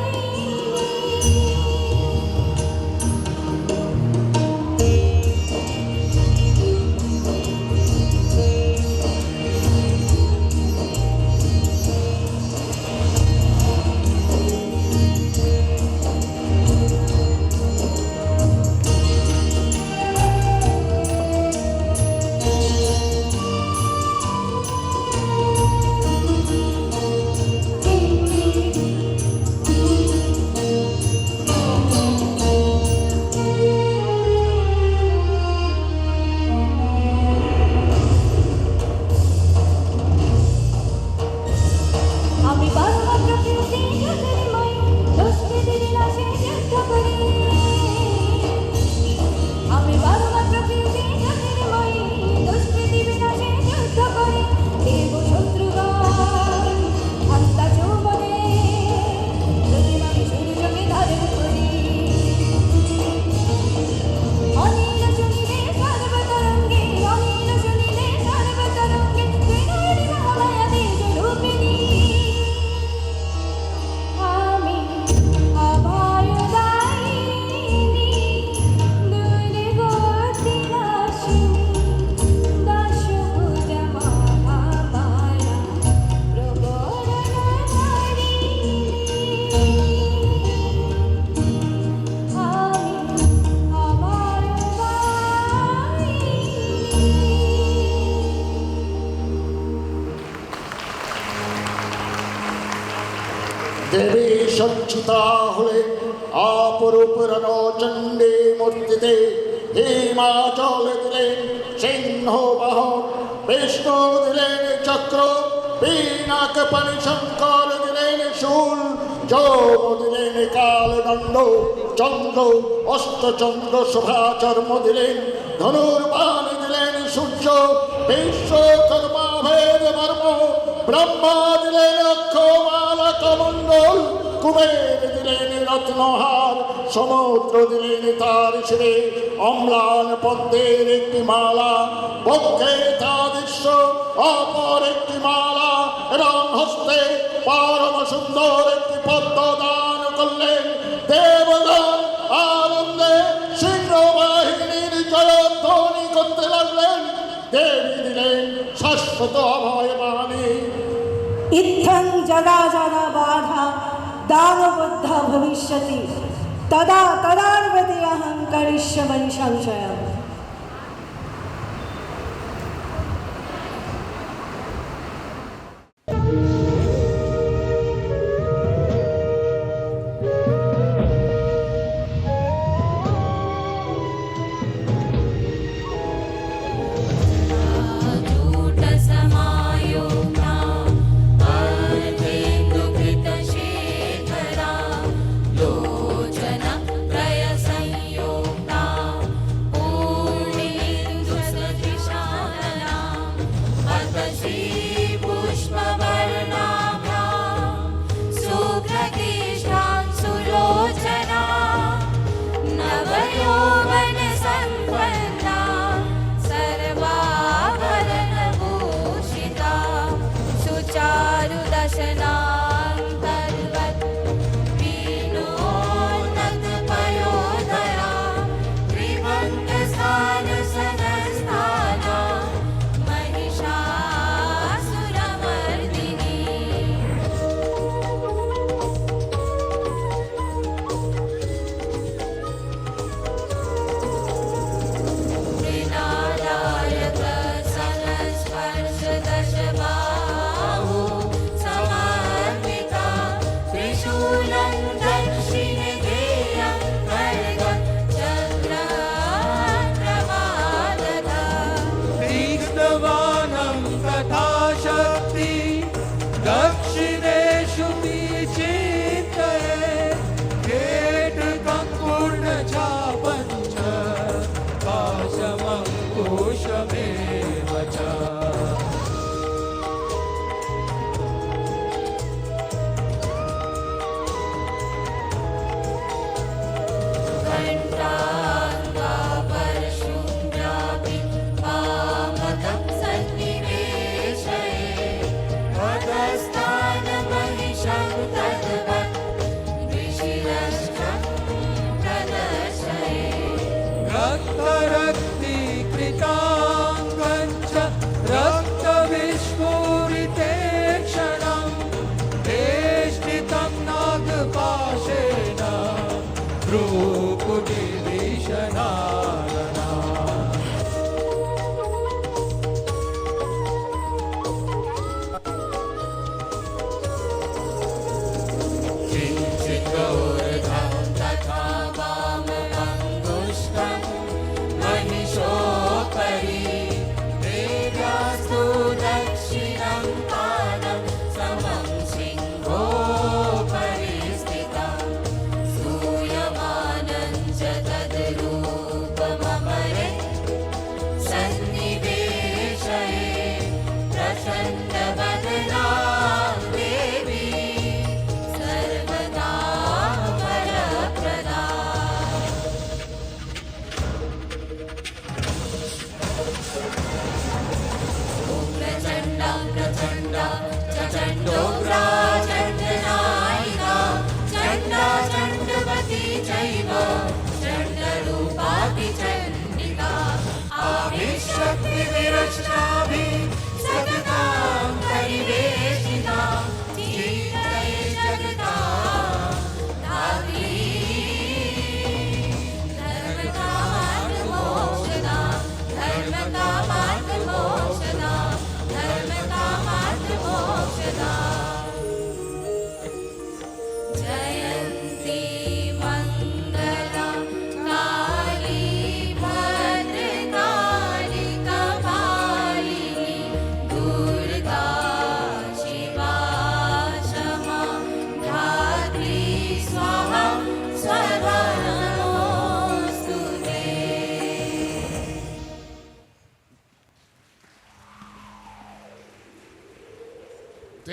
দেবী সজ্জিতা হলে অপরূপ রণচণ্ডী মূর্তিতে হিমাচল দিলেন সিংহ বাহন, বিষ্ণু দিলেন চক্র, পিনাক পানি শঙ্কর দিলেন শূল, যৌম দিলেন কালদণ্ড, চন্দ্র অষ্টচন্দ্র শোভাচর্ম দিলেন, ধনুর্বাণ দিলেন সূর্য, বিশ্বকর্মা ভেদ মর্ম, ব্রহ্মা দিলেন অক্ষমালা কমণ্ডল, কুবের দিলেন রত্নহার, সমুদ্র দিলেন তার শিরে অম্লান পদ্মের একটি মালা, পক্ষে তা দৃশ্য অপর একটি মালা, এবং হস্তে পরম সুন্দর একটি পদ্ম দান করলেন। দেবগণ আনন্দে সিংহ বাহিনীর জয়ধ্বনি করতে লাগলেন। দেবী দিলেন শাশ্বত অভয় বাণী। इत्थं जगा जगा बाधा दानबुद्धा भविष्यति तदा तदार्वति अहं करिष्यामि संशयम्।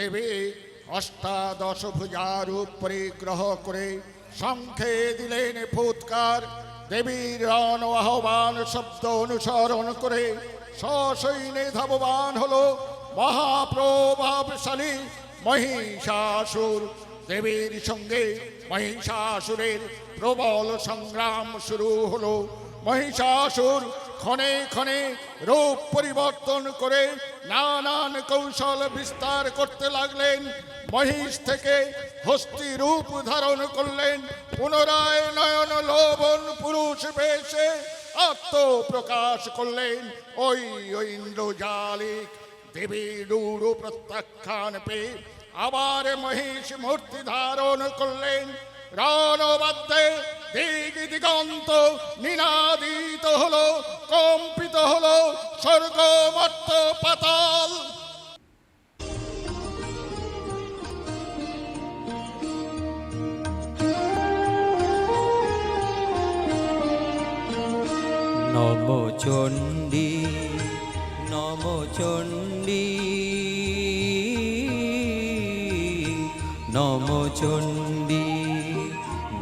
দেবী অষ্টাদশ ভুজারূপ পরিগ্রহ করে শঙ্খে দিলেন ফুৎকার। দেবীর রণ আহ্বান শব্দ অনুসরণ করে সসৈন্যে ধাবমান হলো মহাপ্রভাবশালী মহিষাসুর। দেবীর সঙ্গে মহিষাসুরের প্রবল সংগ্রাম শুরু হলো। মহিষাসুর ক্ষণে ক্ষণে রূপ পরিবর্তন করে নানান কৌশল বিস্তার করতে লাগলেন। মহিষ থেকে হস্তি রূপ ধারণ করলেন। পুনরায় নয়ন লোভন পুরুষ বেশে আত্মপ্রকাশ করলেন। ওই ইন্দ্রজালিক দেবীর রূঢ় প্রত্যাখ্যান পেয়ে আবার মহিষ মূর্তি ধারণ করলেন। রণবাদ্যে দিগ দিগন্ত নিনাদিত হলো, কম্পিত হলো স্বর্গ মর্ত্য পাতাল। নম চণ্ডী নম চণ্ডী নম চণ্ডী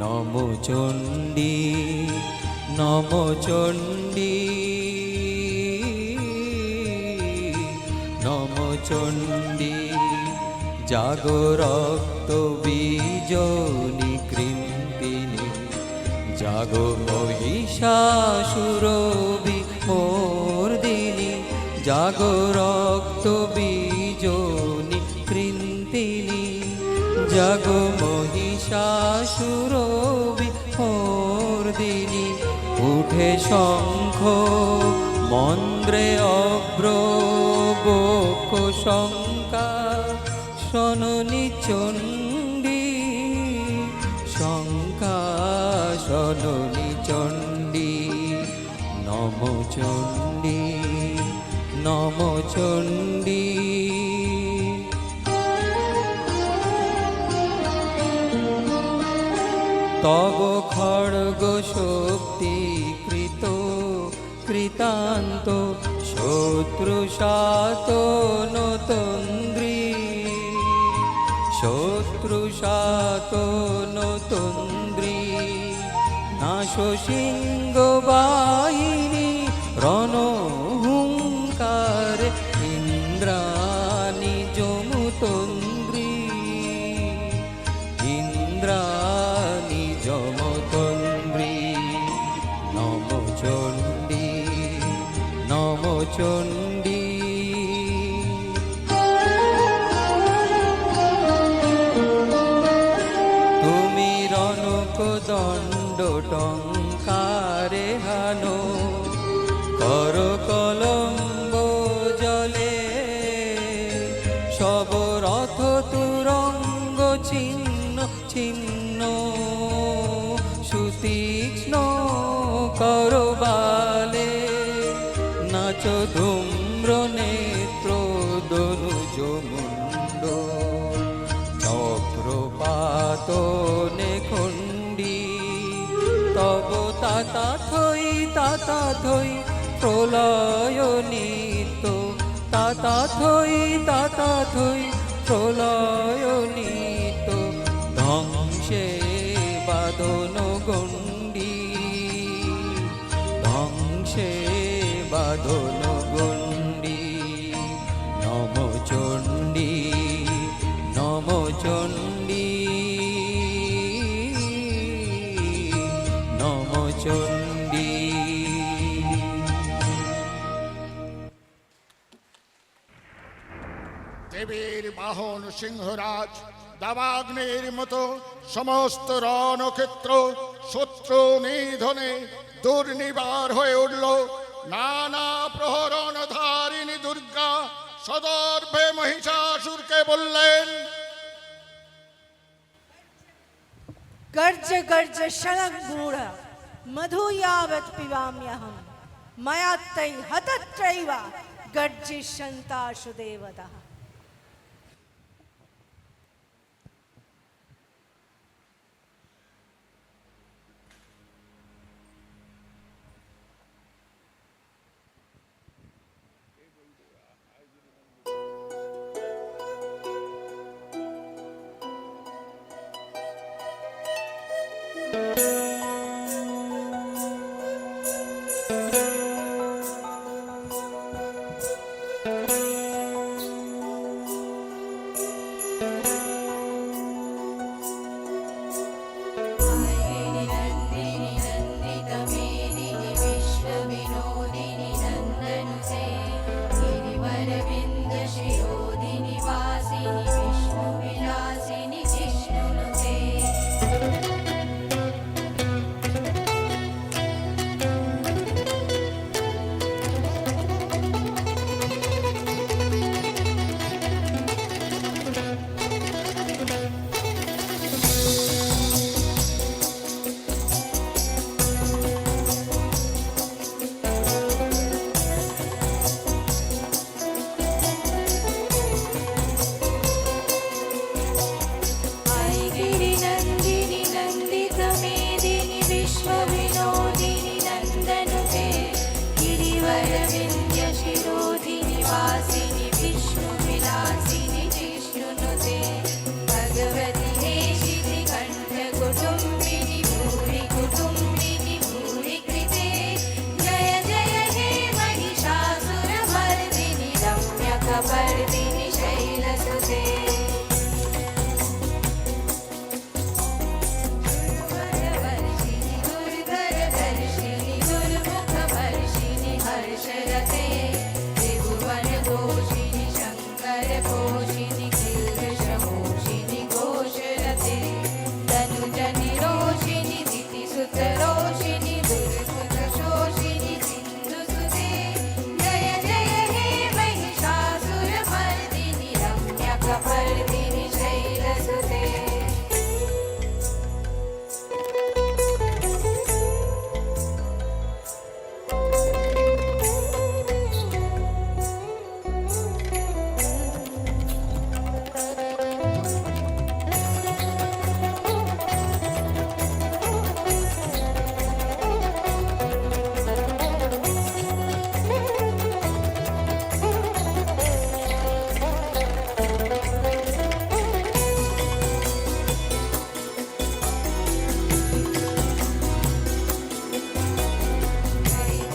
নম চণ্ডী নম চণ্ডী নম চণ্ডী জাগো রক্ত বীজনি কৃন্তিনি জাগো মহিষাসুরবি মর্দিনী জাগো রক্ত বীজনি কৃন্তিনি জাগো মহিষাসুরবি মর্দিনী উঠে শঙ্খ মন্দ্রে অব্র বক্ষ শঙ্কা শননি চণ্ডী শঙ্কা শননি চণ্ডী নম চণ্ডী নম চণ্ডী তব খড়গ শক্তি কৃত কৃতান্ত শত্রু শাত নতন্দ্রী শত্রু শাত নতন্দ্রী নাশ সিংহ বাহিনী রণহুঙ্কার ইন্দ্রাণী যমতন্দ্রী ইন্দ্রাণী যমতন্দ্রী নম চণ্ডী নম চণ্ডী তুমি রণক দণ্ড টঙ্কারে হানো কর কলম্ব জলে সব রথ তুরঙ্গ ছিন্ন ছিন্ন সুতীক্ষ্ণ করবালে নাচ ধূম্র নেত্র দনুজ মুন্ড চক্রপাত নেখণ্ডী তব তাতা থই প্রলয় নিত্য তাতা থই প্রলয় নিত্য ধ্বংসে বাঁধন গণ্ডী ধ্বংসে বাঁধন গণ্ডী নম চণ্ডী নম চণ্ডী নম চণ্ডী দেবীর বাহন সিংহরাজ দাবাগ্নের মতো সমস্ত রণক্ষেত্র শত্রু নিধনে দুর্নিবার হয়ে উঠল। নানা প্রহরণ ধারিণী দুর্গা সদর্ভে মহিষাসুরকে বললেন, गर्ज गर्ज शनक मूढ़ मधु यावत् पिबाम्यहम् मया तै हतत्रैव गर्जिष्यन्ताशु देवतः। नन्दिनि नन्दितमेदिनि विश्वविनोदिनि नन्दनुते गिरिवरविन्द्यशिरोदिनि वासिनि विष्णुविलासिनि जिष्णुनुते गिरिनन्दिनि नन्दितमेदिनि विश्वविनोदिनि नन्दनुते गिरिवरविन्द्यशिरोधिनि वासिनि विष्णुविलासिनि जिष्णुनुते भगवति हेशिति कण्ठकुटुम्बिनि भूरि कुटुम्बिनि भूरि कृते जय जय हे महिषासुरमर्दिनि रम्यकपर्दिनि शैलसुते वर्षिणि दुर्धरदर्शिनि दुर्मुखवर्षिणि हर्षरते त्रिभुवनघोषिणि शङ्करघोषिणि किल्बिषमोषिणि घोषरते तनुजनिरोषिणि दितिसुतरोषिणि दुर्गुतशोषिणि सिन्धुसुते जय जय हे महिषासुरमर्दिनि रम्यकपर्दिनि शैलसुते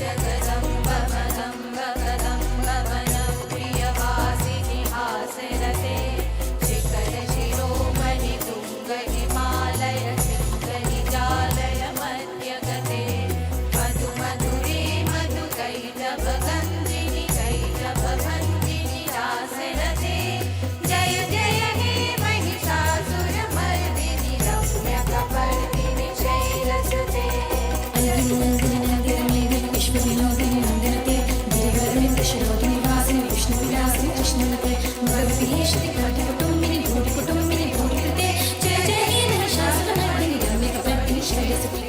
जगदम्ब मदम्ब कदम्ब वनप्रियवासिनि हासरते शिखर शिरोमणि तुङ्ग हिमालय सिंहनिजालय मध्यगते मधु मधुरे मधु कैटभगन्धिनि कैटभगन्धिनि रासरते जय जय हे महिषासुरमर्दिनि रम्यकपर्दिनि शैलसुते विश्वविनोदिनि नन्दनते गिरिवरविन्द्यशिरोधिनि वासिनि विष्णुविलासिनि जिष्णुनुते भगवति हेशिति कण्ठकुटुम्बिनि भूरि कुटुम्बिनि भूरि कृते जय जय हे महिषासुरमर्दिनि रम्यकपर्दिनि शैलसुते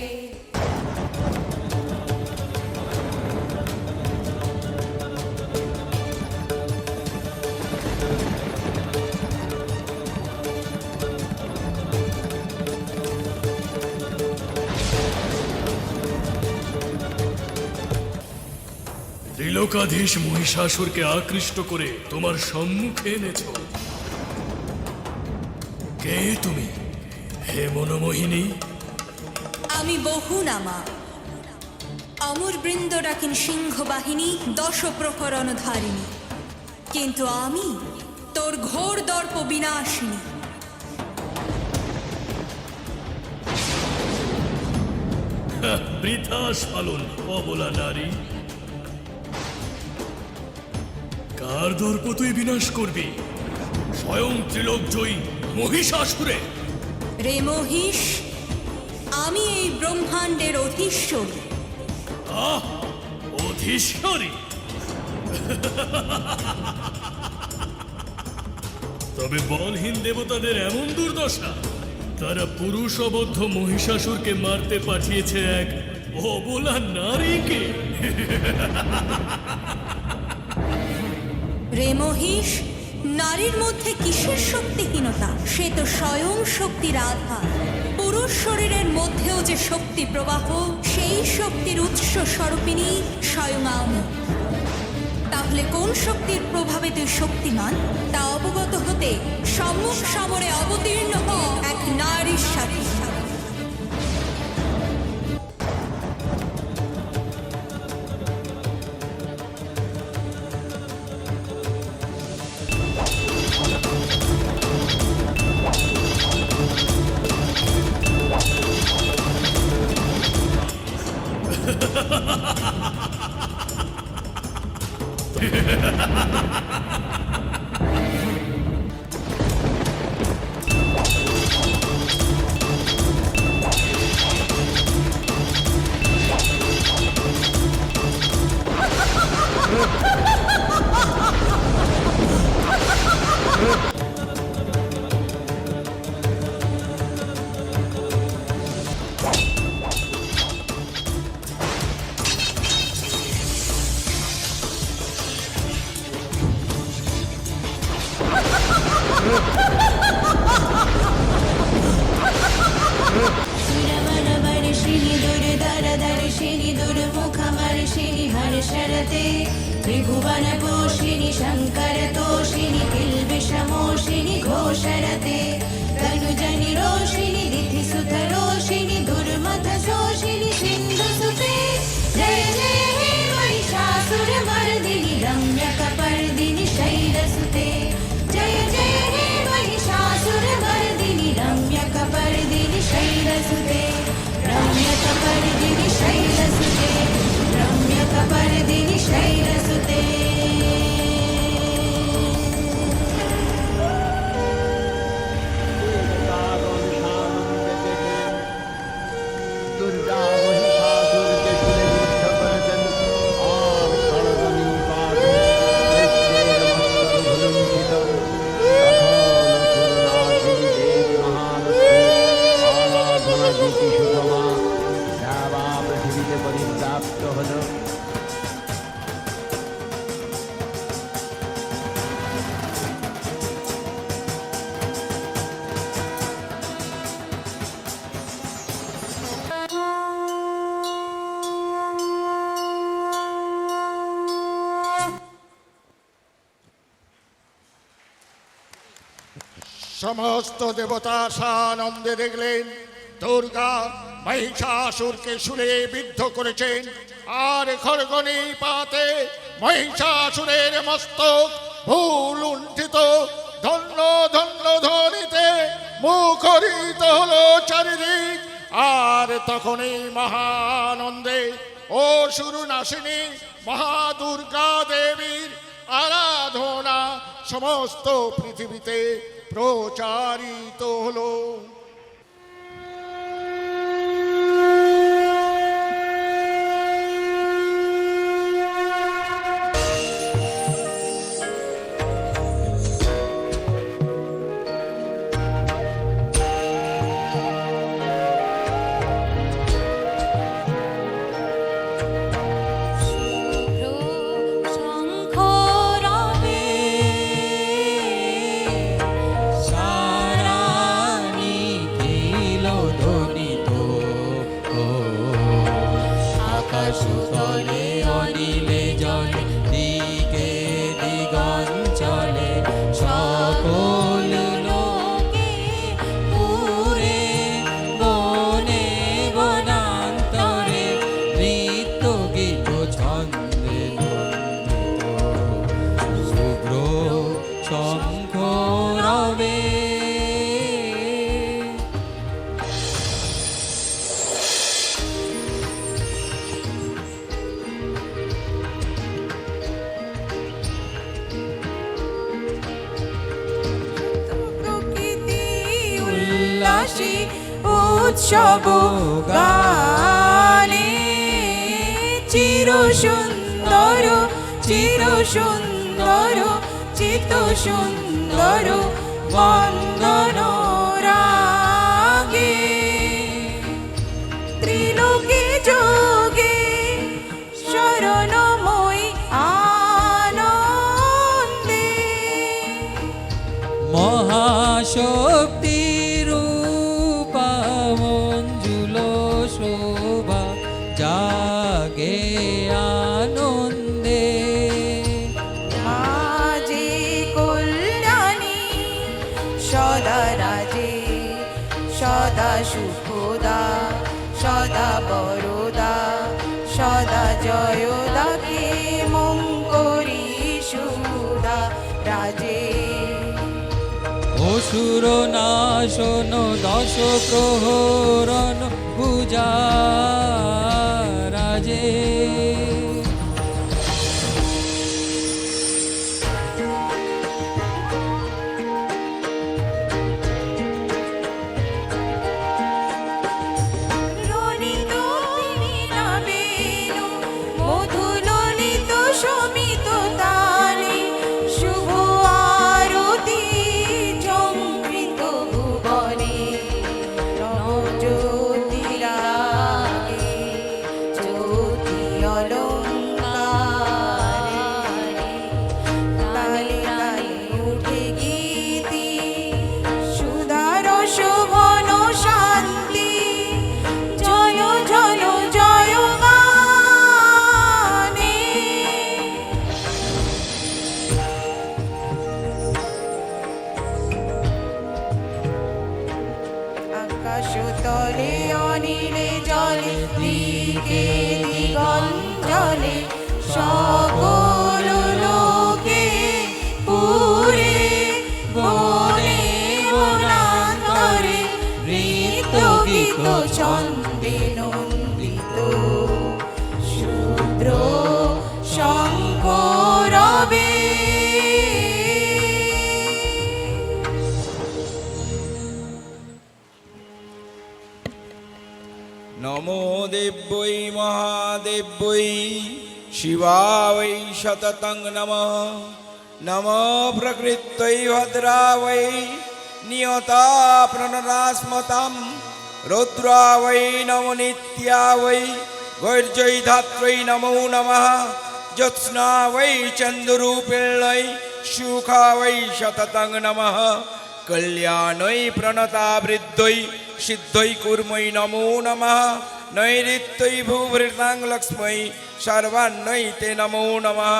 ত্রিলোকাধীশ মহিষাসুরকে আকৃষ্ট করে তোমার সম্মুখে এনেছ। কে তুমি হে মনোমোহিনী? আমি বহুনামা অমর বৃন্দ ডাকেন সিংহ বাহিনী 10 প্রকরণ ধারিণী, কিন্তু আমি তোর ঘোর দর্প বিনাশিনী। বৃথা পালন অবলা নারী, কার দর্প তুই বিনাশ করবি? স্বয়ং ত্রিলোক জয়ী মহিষাসুরে। রে মহিষ, আমি এই ব্রহ্মাণ্ডের অধীশ্বরী। আহ, অধীশ্বরী? তবে বলহীন দেবতাদের এমন দুর্দশা, তারা পুরুষবদ্ধ মহিষাসুরকে মারতে পাঠিয়েছে এক অবলা নারীকে। রে মহিষ, নারীর মধ্যে কিসের শক্তিহীনতা? সে তো স্বয়ং শক্তির আধার। পুরুষ শরীরের মধ্যেও যে শক্তি প্রবাহ, সেই শক্তির উৎস স্বরূপিণী স্বয়ং আমি। তাহলে কোন শক্তির প্রভাবে তুই শক্তিমান তা অবগত হতে সম্মুখ সমরে অবতীর্ণ হ এক নারীর সাথে। सुरवरवर्षिणि दुर्धरधर्षिणि दुर्मुखमर्षिणि हर्षरते त्रिभुवनपोषिणि शङ्करतोषिणि किल्बिषमोषिणि घोषरते तनुजनि रोषिणि दिथिसुतरोषिणि दुर्मथशोषिणि सिन्धुसुते जय जय हे महिषासुरमर्दिनि रम्यकपर्दिनि शैलसुते जय जय हे महिषासुरमर्दिनि रम्यकपर्दिनि शैलसुते रम्यकपर्दिनि शैलसुते रम्यकपर्दिनि शैलसुते পৃথিবীতে পরিপ্রাপ্ত হলো। সমস্ত দেবতা সানন্দে দেখলেন দুর্গা মহিষাসুরকে শুলে বিদ্ধ করেছেন, আর খড়গনি পাতে মহিষাসুরের মস্তক ভুল উন্ঠিত ধন্য ধন্য ধ্বনিতে মুখরিত হলো চারিদিক। আর তখনই মহানন্দে অসুরনাশিনী মহাদুর্গা দেবীর আরাধনা সমস্ত পৃথিবীতে প্রচারিত হলো। সুতলে অনিলে জলে দিকে দিগঞ্চলে সকল লোকে পুরে বনে বনান্তরে নৃত্য গীত ছন্দে নন্দিত শুভ্র শঙ্খ রবে। উল্লাসী উৎসব গানে চির সুন্দর চিত সুন্দর বন্দন রাগে ত্রিলোকে যোগে শরণময়ী আনন্দে মহাশক্তি রূপা মঞ্জুল শোভা জাগে আনন্দে। মাঝে কল্যাণী সদা রাজে সদা সুখদা সদা বরদা সদা জয়দা কে মঙ্করী সুদা রাজে অসুর নাশন দশ প্রহরণ পূজা রাজে তলে অনিলে জলে দিকে দিগঞ্জলে সকল লোকে পুরে বনে বনান্তরে নৃত্য গীত ছন্দে নন্দিত শূদ্র শঙ্খ রবে। নমো দেব্যৈ মহাদেব্যৈ শিবাयै শততং নমঃ নমো প্রকৃত্যৈ ভদ্রাयै নিয়তা প্রণরাস্মতাম রৌদ্রাयै নমো নিত্যাयै গৈর্যৈ ধাত্রৈ নমো নমঃ জ্যোৎস্নাयै চন্দরূপিণ্যৈ সুখাयै শততং নমঃ কল্যাণৈ প্রণতা বৃদ্ধৈ সিদ্ধৈ কুর্মৈ নমো নমঃ নৈরিত্যৈ ভূভৃতাং লক্ষ্মৈ সর্বান্নৈ তে নমো নমঃ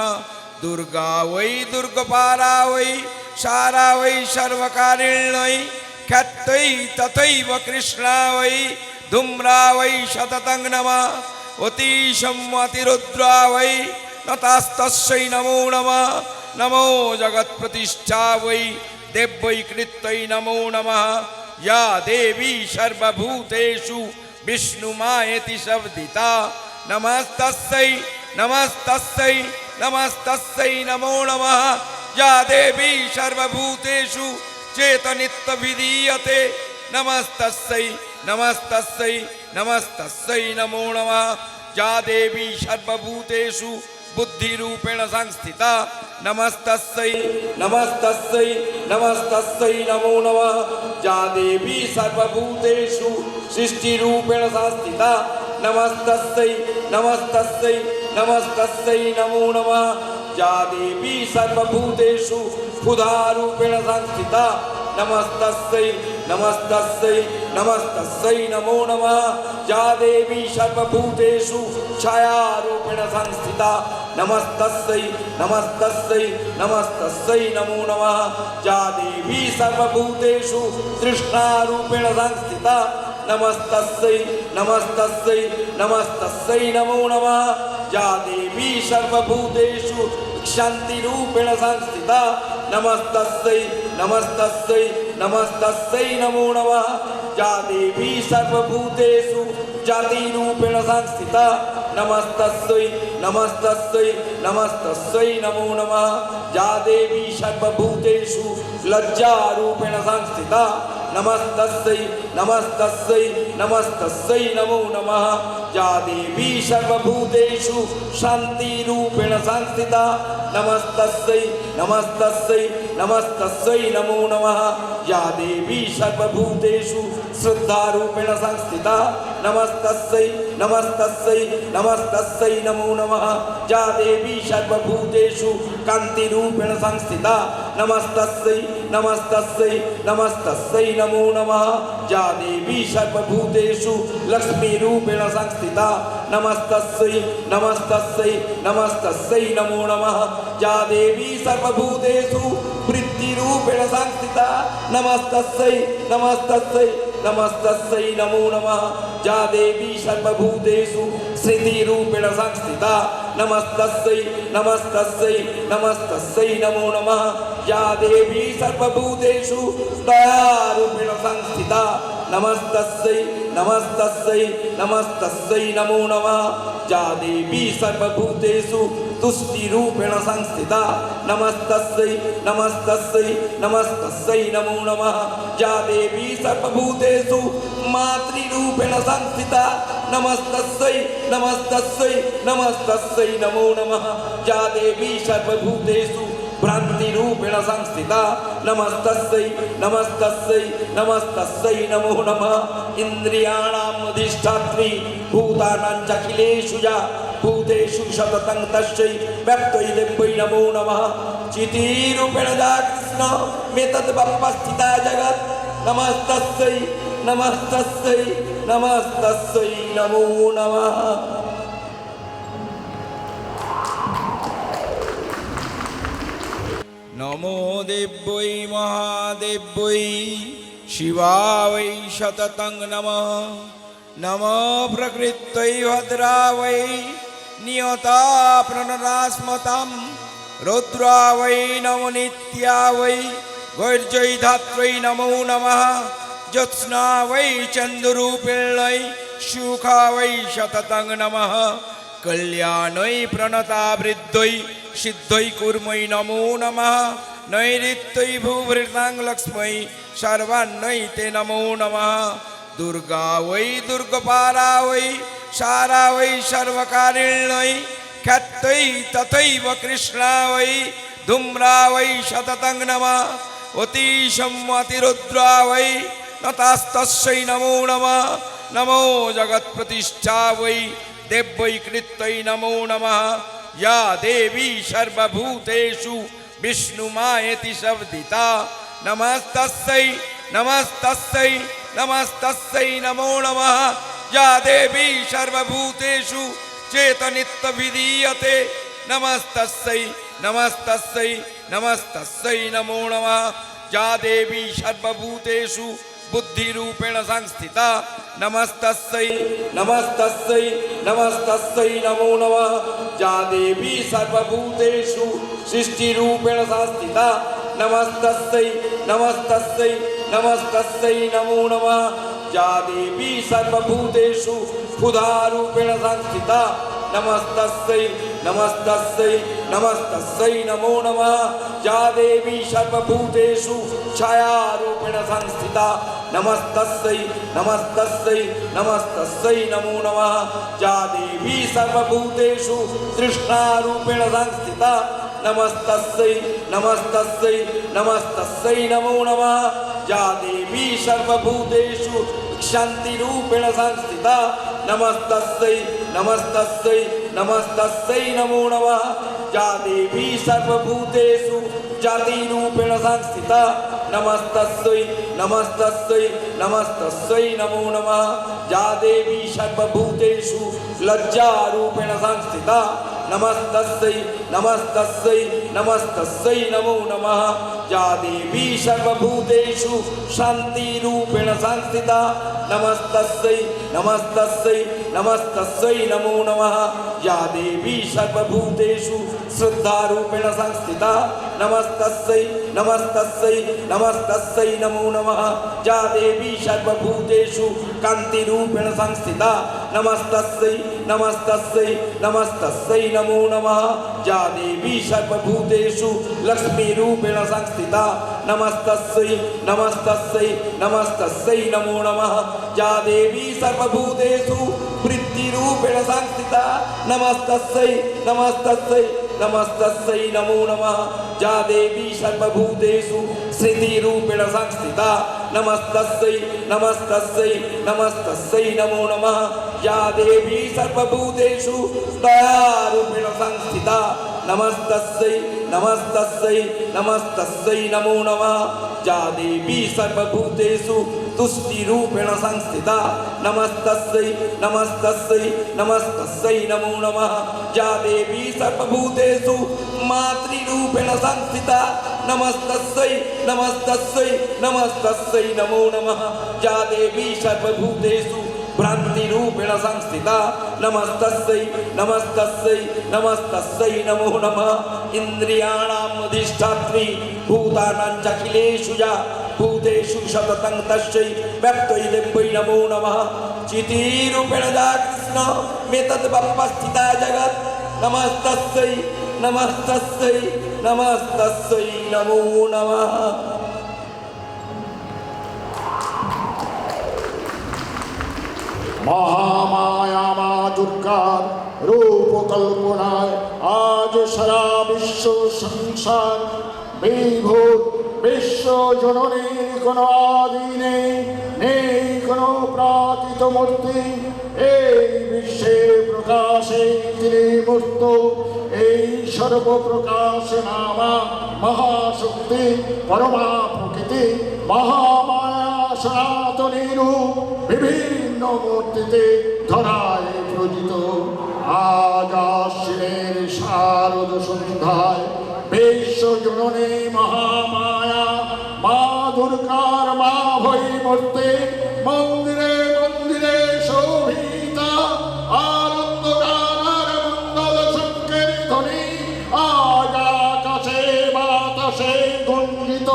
দুর্গা वै দুর্গপারা वै সারা वै সর্বকারিণ্যৈ খ্যাত্যৈ তথৈব কৃষ্ণা वै ধূম্রা वै শততং নমঃ অতিশম অতিরুদ্রা वै নতাস্তস্যৈ নমো নমঃ নমো জগৎপ্রতিষ্ঠা वै देव्यै कृत्यै नमो नमः या देवी सर्वभूतेषु विष्णुमायति शब्दिता नमस्तस्यै नमस्तस्यै नमस्तस्यै नमो नमः या देवी सर्वभूतेषु चेतनित्यभिधीयते नमस्तस्यै नमस्तस्यै नमस्तस्यै नमो नमः या देवी सर्वभूतेषु बुद्धिरूपेण संस्थिता नमस्तस्यै नमस्तस्यै नमस्तस्यै नमो नमः या देवी सर्वभूतेषु सृष्टिरूपेण संस्थिता नमस्तस्यै नमस्तस्यै नमस्तस्यै नमो नमः या देवी सर्वभूतेषु क्षुधारूपेण संस्थिता नमस्तस्यै नमस्तस्यै नमस्तस्यै नमो नमः या देवी सर्वभूतेषु छायारूपेण संस्थिता नमस्तस्यै नमस्तस्यै नमस्तस्यै नमो नमः या देवी सर्वभूतेषु तृष्णारूपेण संस्थिता नमस्तस्यै नमस्तस्यै नमस्तस्यै नमो नमः या देवी सर्वभूतेषु शान्तिरूपेण संस्थिता नमस्तस्यै नमस्तस्यै नमस्तस्यै नमो नमः या देवी सर्वभूतेषु जातिरूपेण संस्थिता नमस्तस्यै नमस्तस्यै नमस्तस्यै नमो नमः या देवी सर्वभूतेषु लज्जारूपेण संस्थिता नमस्तस्यै नमस्तस्यै नमस्तस्यै नमो नमः या देवी सर्वभूतेषु शान्तिरूपेण संस्थिता नमस्तस्यै नमस्तस्यै नमस्तस्यै नमो नमः या देवी सर्वभूतेषु श्रद्धारूपेण संस्थिता नमस्तस्यै नमस्तस्यै नमस्तस्यै नमो नमः या देवी सर्वभूतेषु कान्तिरूपेण संस्थिता नमस्तस्यै नमस्तस्यै नमस्तस्यै नमो नमः या देवी सर्वभूतेषु लक्ष्मीरूपेण संस्थिता नमस्तस्यै नमस्तस्यै नमस्तस्यै नमो नमः या देवी सर्वभूतेषु वृत्तिरूपेण संस्थिता नमस्तस्यै नमस्तस्यै नमस्तस्यै नमो नमः या देवी सर्वभूतेषु स्मृतिरूपेण संस्थिता नमस्तस्यै नमस्तस्यै नमस्तस्यै नमो नमः या देवी सर्वभूतेषु दयारूपेण संस्थिता नमस्तस्यै नमस्तस्यै नमस्तस्यै नमो नमः या देवी सर्वभूतेषु तुष्टिरूपेण संस्थिता नमस्तस्यै नमस्तस्यै नमस्तस्यै नमो नमः या देवी सर्वभूतेषु मातृरूपेण संस्थिता नमस्तस्यै नमस्तस्यै नमस्तस्यै नमो नमः या देवी सर्वभूतेषु भ्रान्तिरूपेण संस्थिता नमस्तस्यै नमस्तस्यै नमस्तस्यै नमो नमः इन्द्रियाणाम् अधिष्ठात्री भूतानां चाखिलेषु या भूतेषु सततं तस्यै व्यक्त्यै देव्यै नमो नमः चितिरूपेण या कृष्ण मेतद्व्यवस्थिता जगत् नमस्तस्यै नमस्तस्यै नमस्तस्यै नमो नमः। नमो देव्यै महादेव्यै शिवा वै शततं नमः नमो प्रकृत्यै भद्रा वै नियता प्रणरास्मतां रुद्रा वै नमो नित्या वै गौर्जै धात्रै नमो नमः ज्योत्स्ना वै चन्द्ररूपिण्यै सुखा वै शततं नमः कल्याणै प्रणता वृद्ध्यै सिद्ध्यै कुर्मै नमो नमः नैऋत्यै भूभृतां लक्ष्मै सर्वान्नै ते नमो नमः दुर्गा वै दुर्गपाला वै सारा वै सर्वकारिण्यै ख्यात्यै तथैव कृष्णा वै धूम्रा वै शततं नमः अतिशं अतिरुद्रा वै नतास्तस्यै नमो नमः नमो जगत्प्रतिष्ठा वै देव्यै कृत्यै नमो नमः या देवी सर्वभूतेषु विष्णुमायेति शब्दिता नमस्तस्यै नमस्तस्यै नमस्तस्यै नमो नमः या देवी सर्वभूतेषु चेतनित्यभिधीयते नमस्तस्यै नमस्तस्यै नमस्तस्यै नमो नमः या देवी सर्वभूतेषु बुद्धिरूपेण संस्थिता नमस्तस्यै नमस्तस्यै नमस्तस्यै नमो नमः या देवी सर्वभूतेषु सृष्टिरूपेण संस्थिता नमस्तस्यै नमस्तस्यै नमस्तस्यै नमो नमः या देवी सर्वभूतेषु क्षुधारूपेण संस्थिता नमस्तस्यै नमस्तस्यै नमस्तस्यै नमो नमः या देवी सर्वभूतेषु छायारूपेण संस्थिता नमस्तस्यै नमस्तस्यै नमस्तस्यै नमो नमः या देवी सर्वभूतेषु तृष्णारूपेण संस्थिता नमस्तस्यै नमस्तस्यै नमस्तस्यै नमो नमः या देवी सर्वभूतेषु शान्तिरूपेण संस्थिता नमस्तस्यै नमस्तस्यै नमस्तस्यै नमो नमः या देवी सर्वभूतेषु जातिरूपेण संस्थिता नमस्तस्यै नमस्तस्यै नमस्तस्यै नमो नमः या देवी सर्वभूतेषु लज्जारूपेण संस्थिता नमस्तस्यै नमस्तस्यै नमस्तस्यै नमो नमः या देवी सर्वभूतेषु शान्तिरूपेण संस्थिता नमस्तस्यै नमस्तस्यै नमस्तस्यै नमो नमः या देवी सर्वभूतेषु श्रद्धारूपेण संस्थिता नमस्तस्यै नमस्तस्यै नमस्तस्यै नमो नमः या देवी सर्वभूतेषु कान्तिरूपेण संस्थिता नमस्तस्यै नमस्तस्यै नमस्तस्यै नमो नमः या देवी सर्वभूतेषु लक्ष्मीरूपेण संस्थिता नमस्तस्यै नमस्तस्यै नमस्तस्यै नमो नमः या देवी सर्वभूतेषु वृत्तिरूपेण संस्थिता नमस्तस्यै नमस्तस्यै नमस्तस्यै नमो नमः या देवी सर्वभूतेषु स्थितिरूपेण संस्थिता नमस्तस्यै नमस्तस्यै नमस्तस्यै नमो नमः या देवी सर्वभूतेषु दयारूपेण संस्थिता नमस्तस्यै नमस्तस्यै नमस्तस्यै नमो नमः या देवी सर्वभूतेषु तुष्टिरूपेण संस्थिता नमस्तस्यै नमस्तस्यै नमस्तस्यै नमो नमः या देवी सर्वभूतेषु मातृरूपेण संस्थिता नमस्तस्यै नमस्तस्यै नमस्तस्यै नमो नमः या देवी सर्वभूतेषु भ्रान्तिरूपेण संस्थिता नमस्तस्यै नमस्तस्यै नमस्तस्यै नमो नमः इन्द्रियाणाम् अधिष्ठात्री भूतानां चाखिलेषु या भूतेषु सततं तस्यै व्याप्त्यै देव्यै नमो नमः चितिरूपेण या कृष्ण मेतद्व्यवस्थिता जगत् नमस्तस्यै नमस्तस्यै नमस्तस्यै नमो नमः মহামায়া মা দুর্গার রূপ কল্পনায় আজ সারা বিশ্ব সংসার বিভূত বিশ্ব জননীর কোনো আদি নেই নেই কোনো প্রাকৃত মূর্তি এই বিশ্বের প্রকাশে তিনি মূর্ত এই সর্বপ্রকাশে নামা মহাশক্তি পরমা প্রকৃতি মহামায়া সনাতনী রূপ বিভিন্ন মূর্তিতে ধরায় প্রজিত আজ আশ্বিনের শারদ সন্ধ্যায় বিশ্বজননী মহামায়া মা দুর্গার মা ভৈ মূর্তি মন্দিরে মন্দিরে শোভিতা আনন্দ গান আর মঙ্গল শঙ্কের ধ্বনি আজ আকাশে বাতাসে গুঞ্জিত।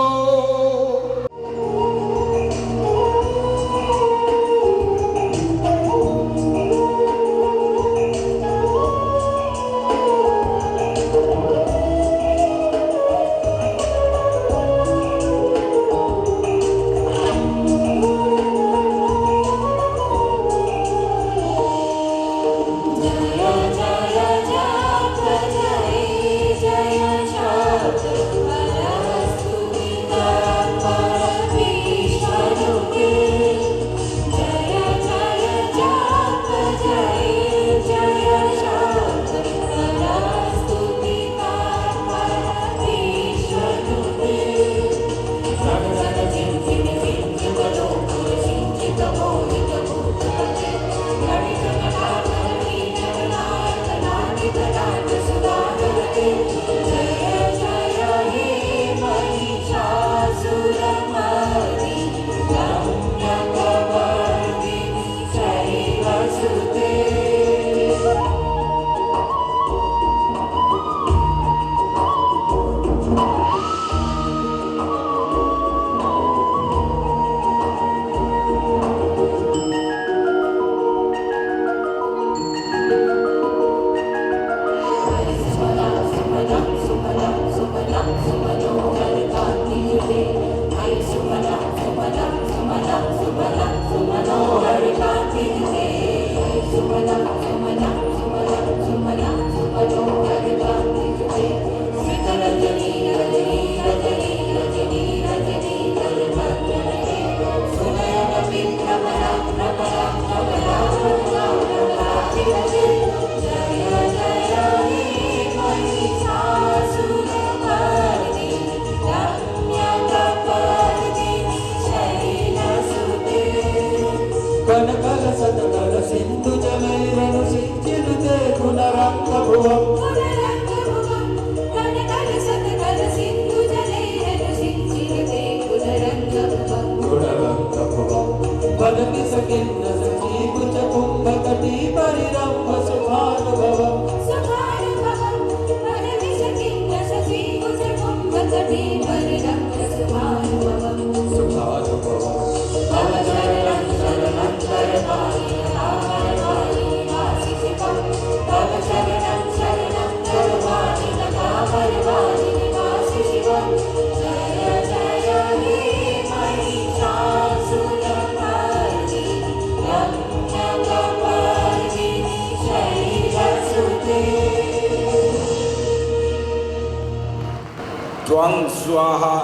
त्वं स्वाहा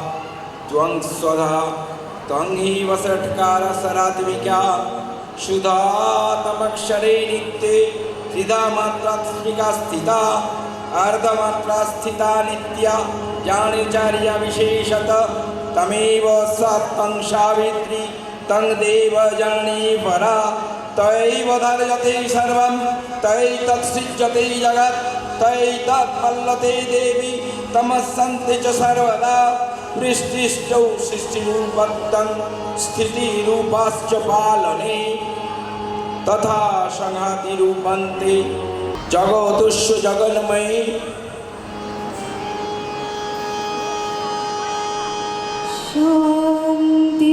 त्वं स्वधा त्वं हि वसट्कार सरात्मिका शुद्धा तमक्षरे नित्ये त्रिधा मात्रात्मिका स्थिता अर्धमात्रा स्थिता नित्या ज्ञानचार्य विशेषत तमेव सत्तं सावित्री तं देव जननी परा तयैव धार्यते सर्वं तयैतत्सृज्यते जगत् तयैतत्पल्लते देवी तमस्सन्ति च सर्वदा वृष्टिश्चौ सृष्टिरूपत्तं स्थितिरूपाश्च पालने तथा संहतिरूपन्ते जगतुष्व जगन्मयी शान्ति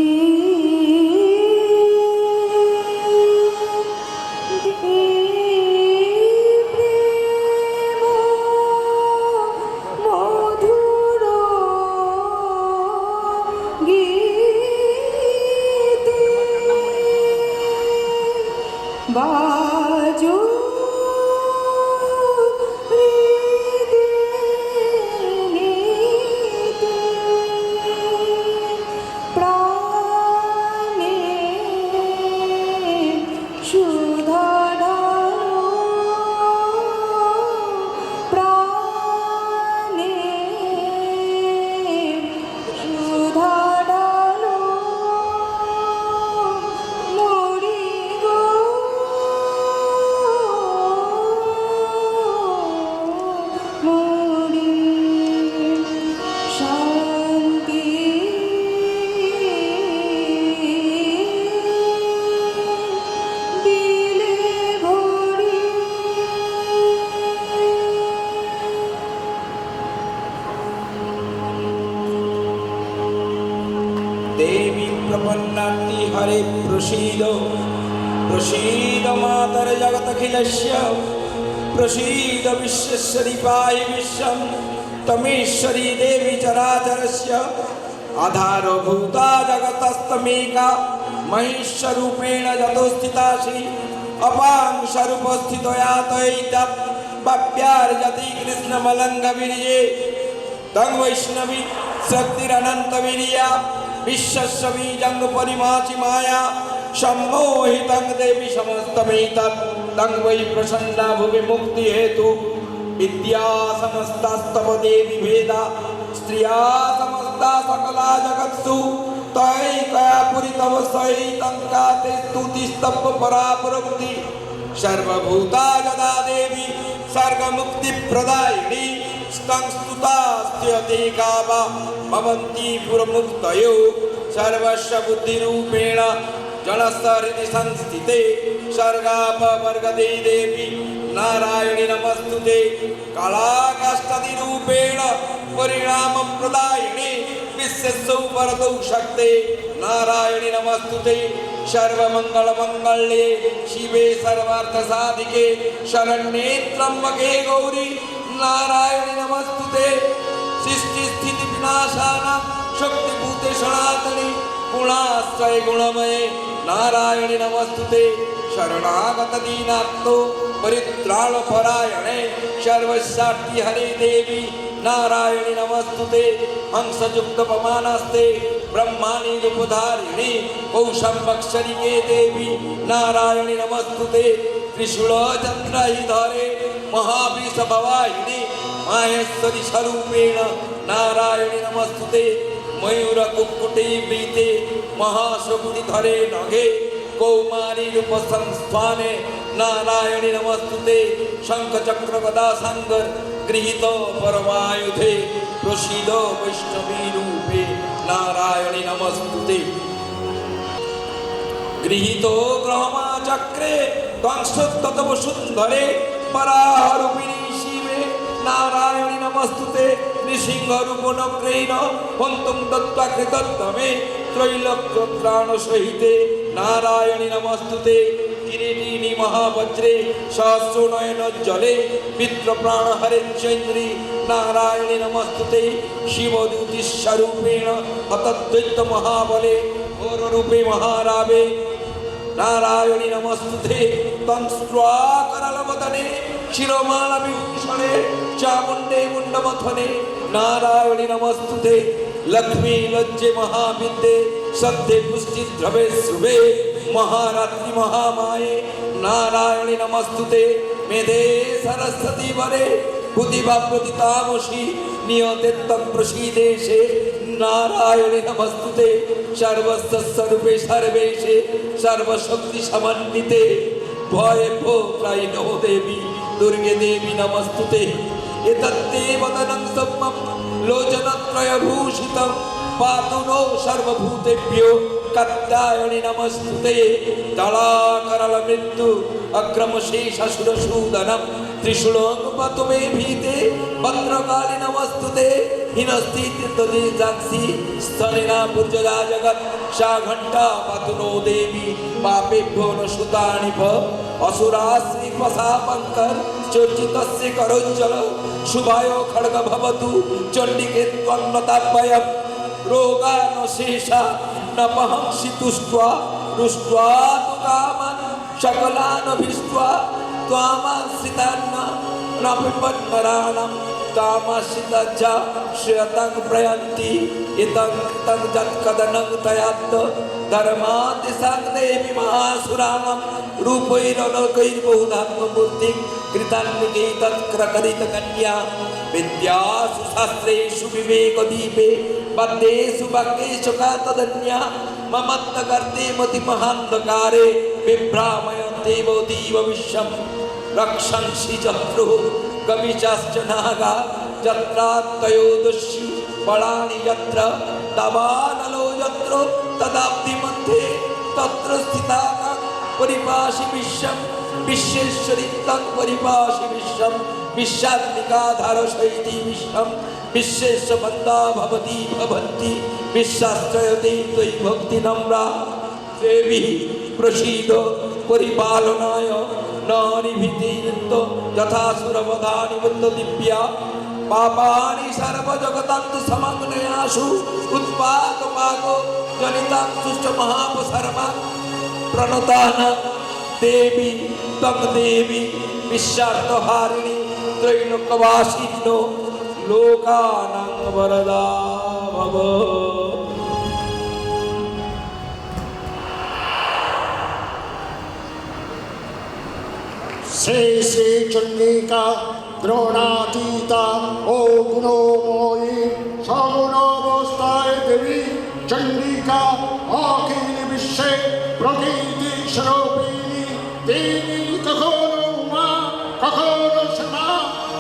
बाजो प्राणे शुद्धा प्राणे शुद्धा प्रसीद प्रसीद मातर जगदखिलस्य प्रसीद विश्वेश्वरी पाहि विश्वं तमेश्वरी देवी चराचरस्य आधारभूता जगतस्तमेका महिष्यरूपेण जतोस्थितासि अपांशरूपस्थितया तैतत् भव्यार्जति कृष्णमलङ्गवीर्ये तं वैष्णवी शक्तिरनन्तवीर्या विश्वस्य बीजं परिमाचि माया सम्मोहितं देवी समस्तमेतत् तं वै प्रसन्ना भुवि मुक्तिहेतु विद्या समस्तास्तव देवी भेदा स्त्रिया समस्ता सकला जगत्सु तैकया पुरितव सहितं काते स्तुतिस्तव परापुरुक्ति सर्वभूता गदा देवी सर्गमुक्तिप्रदायिनी स्तुतास्त्यते कामा भवन्ति पुरमुक्तयो सर्वस्य बुद्धिरूपेण जनस्तहृदि संस्थिते सर्गापवर्गदे देवी नारायणि नमस्तुते कालाकाष्ठदिरूपेण परिणामप्रदायिनी विश्वस्यौ वरदौ शक्ते नारायणि नमस्तुते सर्वमङ्गलमङ्गल्ये शिवे सर्वार्थसाधिके शरण्ये त्र्यम्बके गौरी नारायणि नमस्तुते सृष्टिस्थितिविनाशानां शक्तिभूते सनातनि गुणाश्रय गुणमये नारायणि नमस्तुते शरणागतदीनार्तो परित्राणपरायणे सर्वस्यार्ति हरे देवी नारायणि नमस्तुते हंसयुक्तपमानस्ते ब्रह्माणि रूपधारिणि कौशम्बक्षरिके देवी नारायणि नमस्तुते त्रिशूलचन्द्रहिधरे महाविषभवाहिनी माहेश्वरी स्वरूपेण नारायणि नमस्तुते मयूरकुक्कुटे वृते महाशक्तिधरे नगे कौमारी रूपसंस्थाने नारायणि नमस्तुते शंखचक्रगदा संगर गृहीत परमायुधे प्रसीद वैष्णवी रूपे नारायणि नमस्तुते गृहीतो ग्रहमा चक्रे त्वंस्ततव सुंदरे परारूपिणी शिवे नारायणि नमस्तुते नृसिंहरूपनग्रेण हन्तुं दत्त्वा कृतत्वमे त्रैलोक्यत्राणसहिते नारायणि नमस्तुते किरीटिनी महावज्रे सहस्रनयनोज्ज्वले पितृप्राणहरे चैन्द्री नारायणि नमस्तुते शिवदूतिस्वरूपेण हतद्वैतमहाबले घोररूपे महारावे नारायणि नमस्तुते तंस्त्वाकरलवदने शिरोमालविभूषणे चामुण्डे मुण्डमथने नारायणि नमस्तुते लक्ष्मी लज्जे महाविद्ये सद्ये पुष्टिद्रवे शुभे महारात्रि महामाये नारायणि नमस्तुते मेधे सरस्वती वरे बुद्धिभाप्रतितामसि नियते तं प्रसीदेशे नारायणि नमस्तुते सर्वस्य स्वरूपे सर्वेशे सर्वशक्ति समन्विते भये भो त्रायिनो देवी दुर्गे देवी नमस्तुते एतत्ते वदनं सम्मं लोचनत्रयभूषितं पातु नो सर्वभूतेभ्यो कात्यायनि नमस्तुते दलाकरलमृत्यु अग्रमशेषसुरसूदनं त्रिशूलोऽनुपतु मे भीते भद्रकाली नमस्तुते हिनस्तीति तदे जांसि स्तनेना पूज्यदा जगत् सा घण्टा पातु नो देवी पापेभ्यो न सुतानि भ असुराश्री पशापङ्कर चोर्चितस्य करोज्ज्वल शुभाय खड्ग भवतु चण्डिके त्वन्नताभयम् रोगानशेषा न पहंसि तुष्ट्वा रुष्ट्वा तु कामान् सकलानभीष्ट्वा त्वामाश्रितान्न न पिबन्नराणां कामाश्रितज्जा श्रियतं प्रयन्ति इतं कृतं यत्कदनं तयात् धर्मातिशां देवी महासुराणां रूपैरलोकैर्बहुधात्ममूर्तिं कृतान्निके तत्क्रकरितकन्या विद्यासु शास्त्रेषु विवेकदीपे पद्येषु वाक्येषु का तदन्या ममत्तकर्ते मतिमहान्धकारे बिभ्रामयन्ते बोधीव विश्वं रक्षंसि शत्रुः कविचाश्च नागा यत्रात्तयोदस्यु बलानि यत्र तवानलो यत्र तदाब्धि मध्ये तत्र स्थिता परिपाशि विश्वं विश्वेश्वरी तं परिपाशि विश्वं विश्वात्मिकाधारशैति विश्वं विश्वेश्वबन्धा भवति भवन्ति विश्वाश्रयते त्वयि भक्ति नम्रा দেবী প্রসীদ পরিপালনায় ন নিভৃতিরিক্ত যথা সুরবধানি বন্ধ দিব্যা পাপানি সর্বজগতান্ত সমগ্নয়াসু উৎপাক পাক জনিতাং সুষ্ট মহাপসর্মা প্রণতান দেবী তং দেবী বিশ্বার্থহারিণী ত্রৈলোক্যবাসিন্য লোকানাং বরদা ভব। শ্রী শ্রী চন্ডিকা দ্রোণাতীতা ও গুণময়ী সগুণ অবস্থায় দেবী চন্ডিকা অখিল বিশ্বে প্রকৃতি স্বরূপিণী। তিনি কখনো মা কখনো শ্যামা,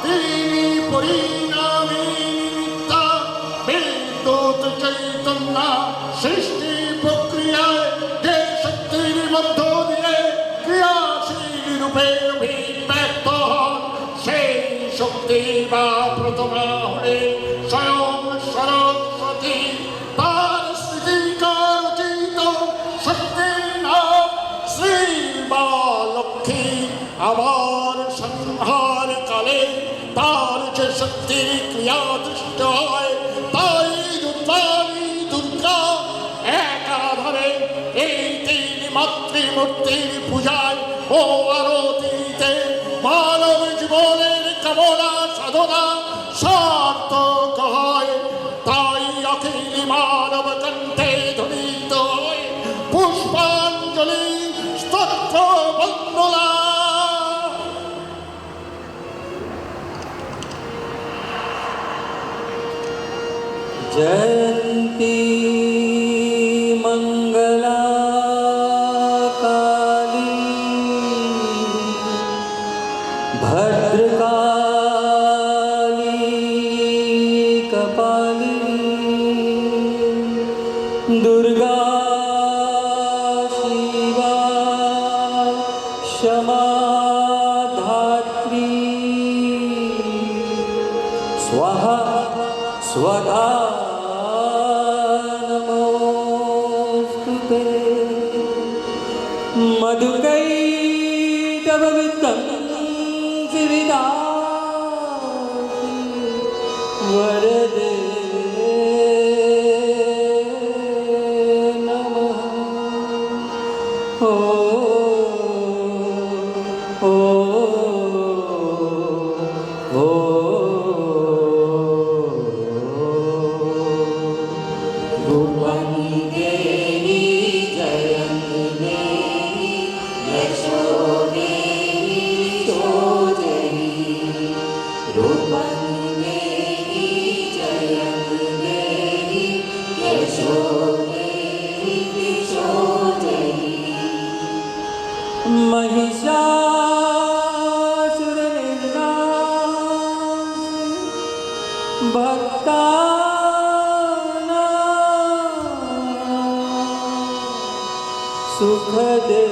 তিনি পরিণামিনী নিত্যা বিদ্যুৎ চৈতন্য সৃষ্টি প্রক্রিয়ায় যে শক্তির মধ্য দিয়ে ক্রিয়াশীল রূপে অভিব্যক্ত হন, সেই শক্তি বা প্রথমা হলে স্বয়ং সরস্বতী। তার স্মৃতিকার রচিত শক্তির নাম শ্রী মা লক্ষ্মী। আবার সংহার কালে তার যে শক্তির ক্রিয়া দৃষ্ট হয়, তাই রূপালী দুর্গা একাধারে এই তিন মাতৃমূর্তির পূজায় ও আরতিতে মানব জীবনের কামনা সাধনা সার্থক হয়। তাই অখিল মানব কণ্ঠে ধ্বনিত হয় পুষ্পাঞ্জলি স্তোত্র বন্দনা। जयन्ती मङ्गला काली भद्रकाली कपालिनी दुर्गा शिवा क्षमा धात्री स्वाहा स्वधा नमोस्तुते। मधुकैटभवितं सिविदासि वरदे नमः। ओ ओ ओ महिषासुरनिर्नाश भक्तानां सुखदे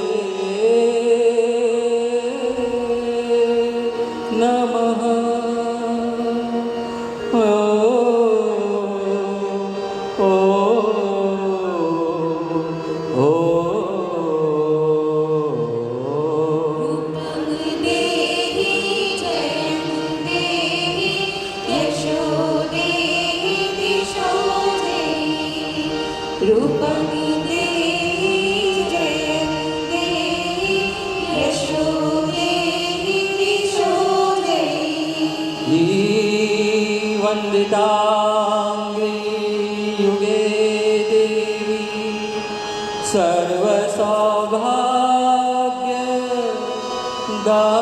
नमः। ओ ओ ओ वन्दिताङ्गी युगे देवी सर्वसौभाग्य दायिनी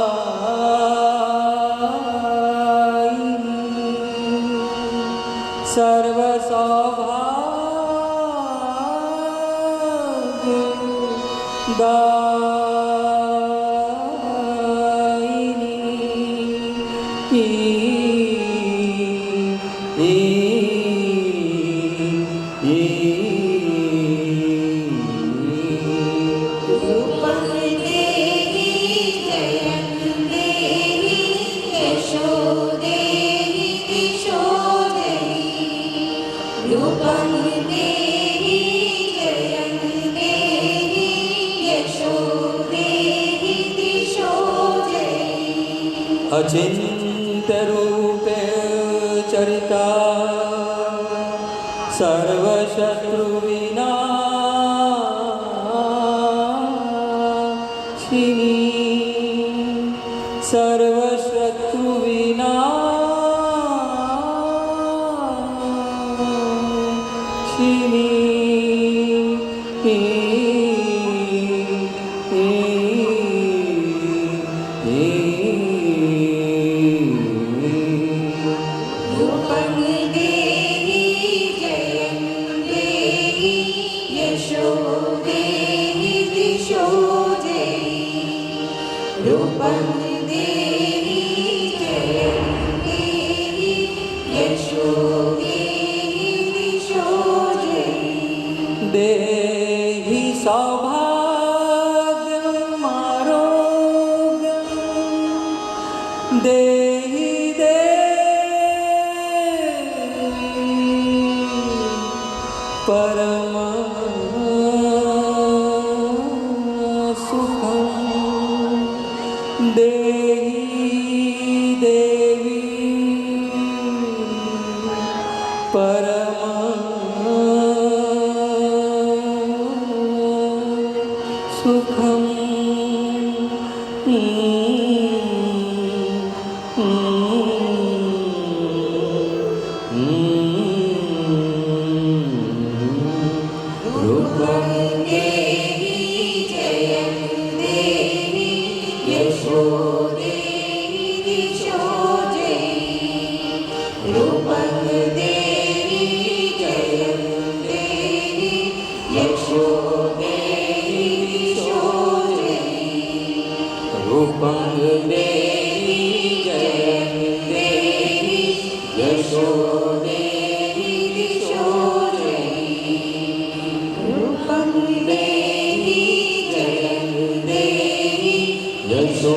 सर्वसौभाग्य रूपं देहि जयं देहि अचिन्त्यरूपे चरिता सर्वशत्रुविनाशिनी रूपं देहि जयं देहि यशो देहि दिशो देहि रूपं देहि जयं देहि यशो देहि दिशो देहि देहि सौभाग्यमारोग्यं देहि परम सुखं देहि देवी परम सुखं रूपं देहि जयं देहि यशो देहि दिशो देहि रूपं देहि जयं देहि यशो देहि दिशो देहि रूपं देहि जयं देहि यशो देहि दिशो देहि रूपं देहि जयं देहि यशो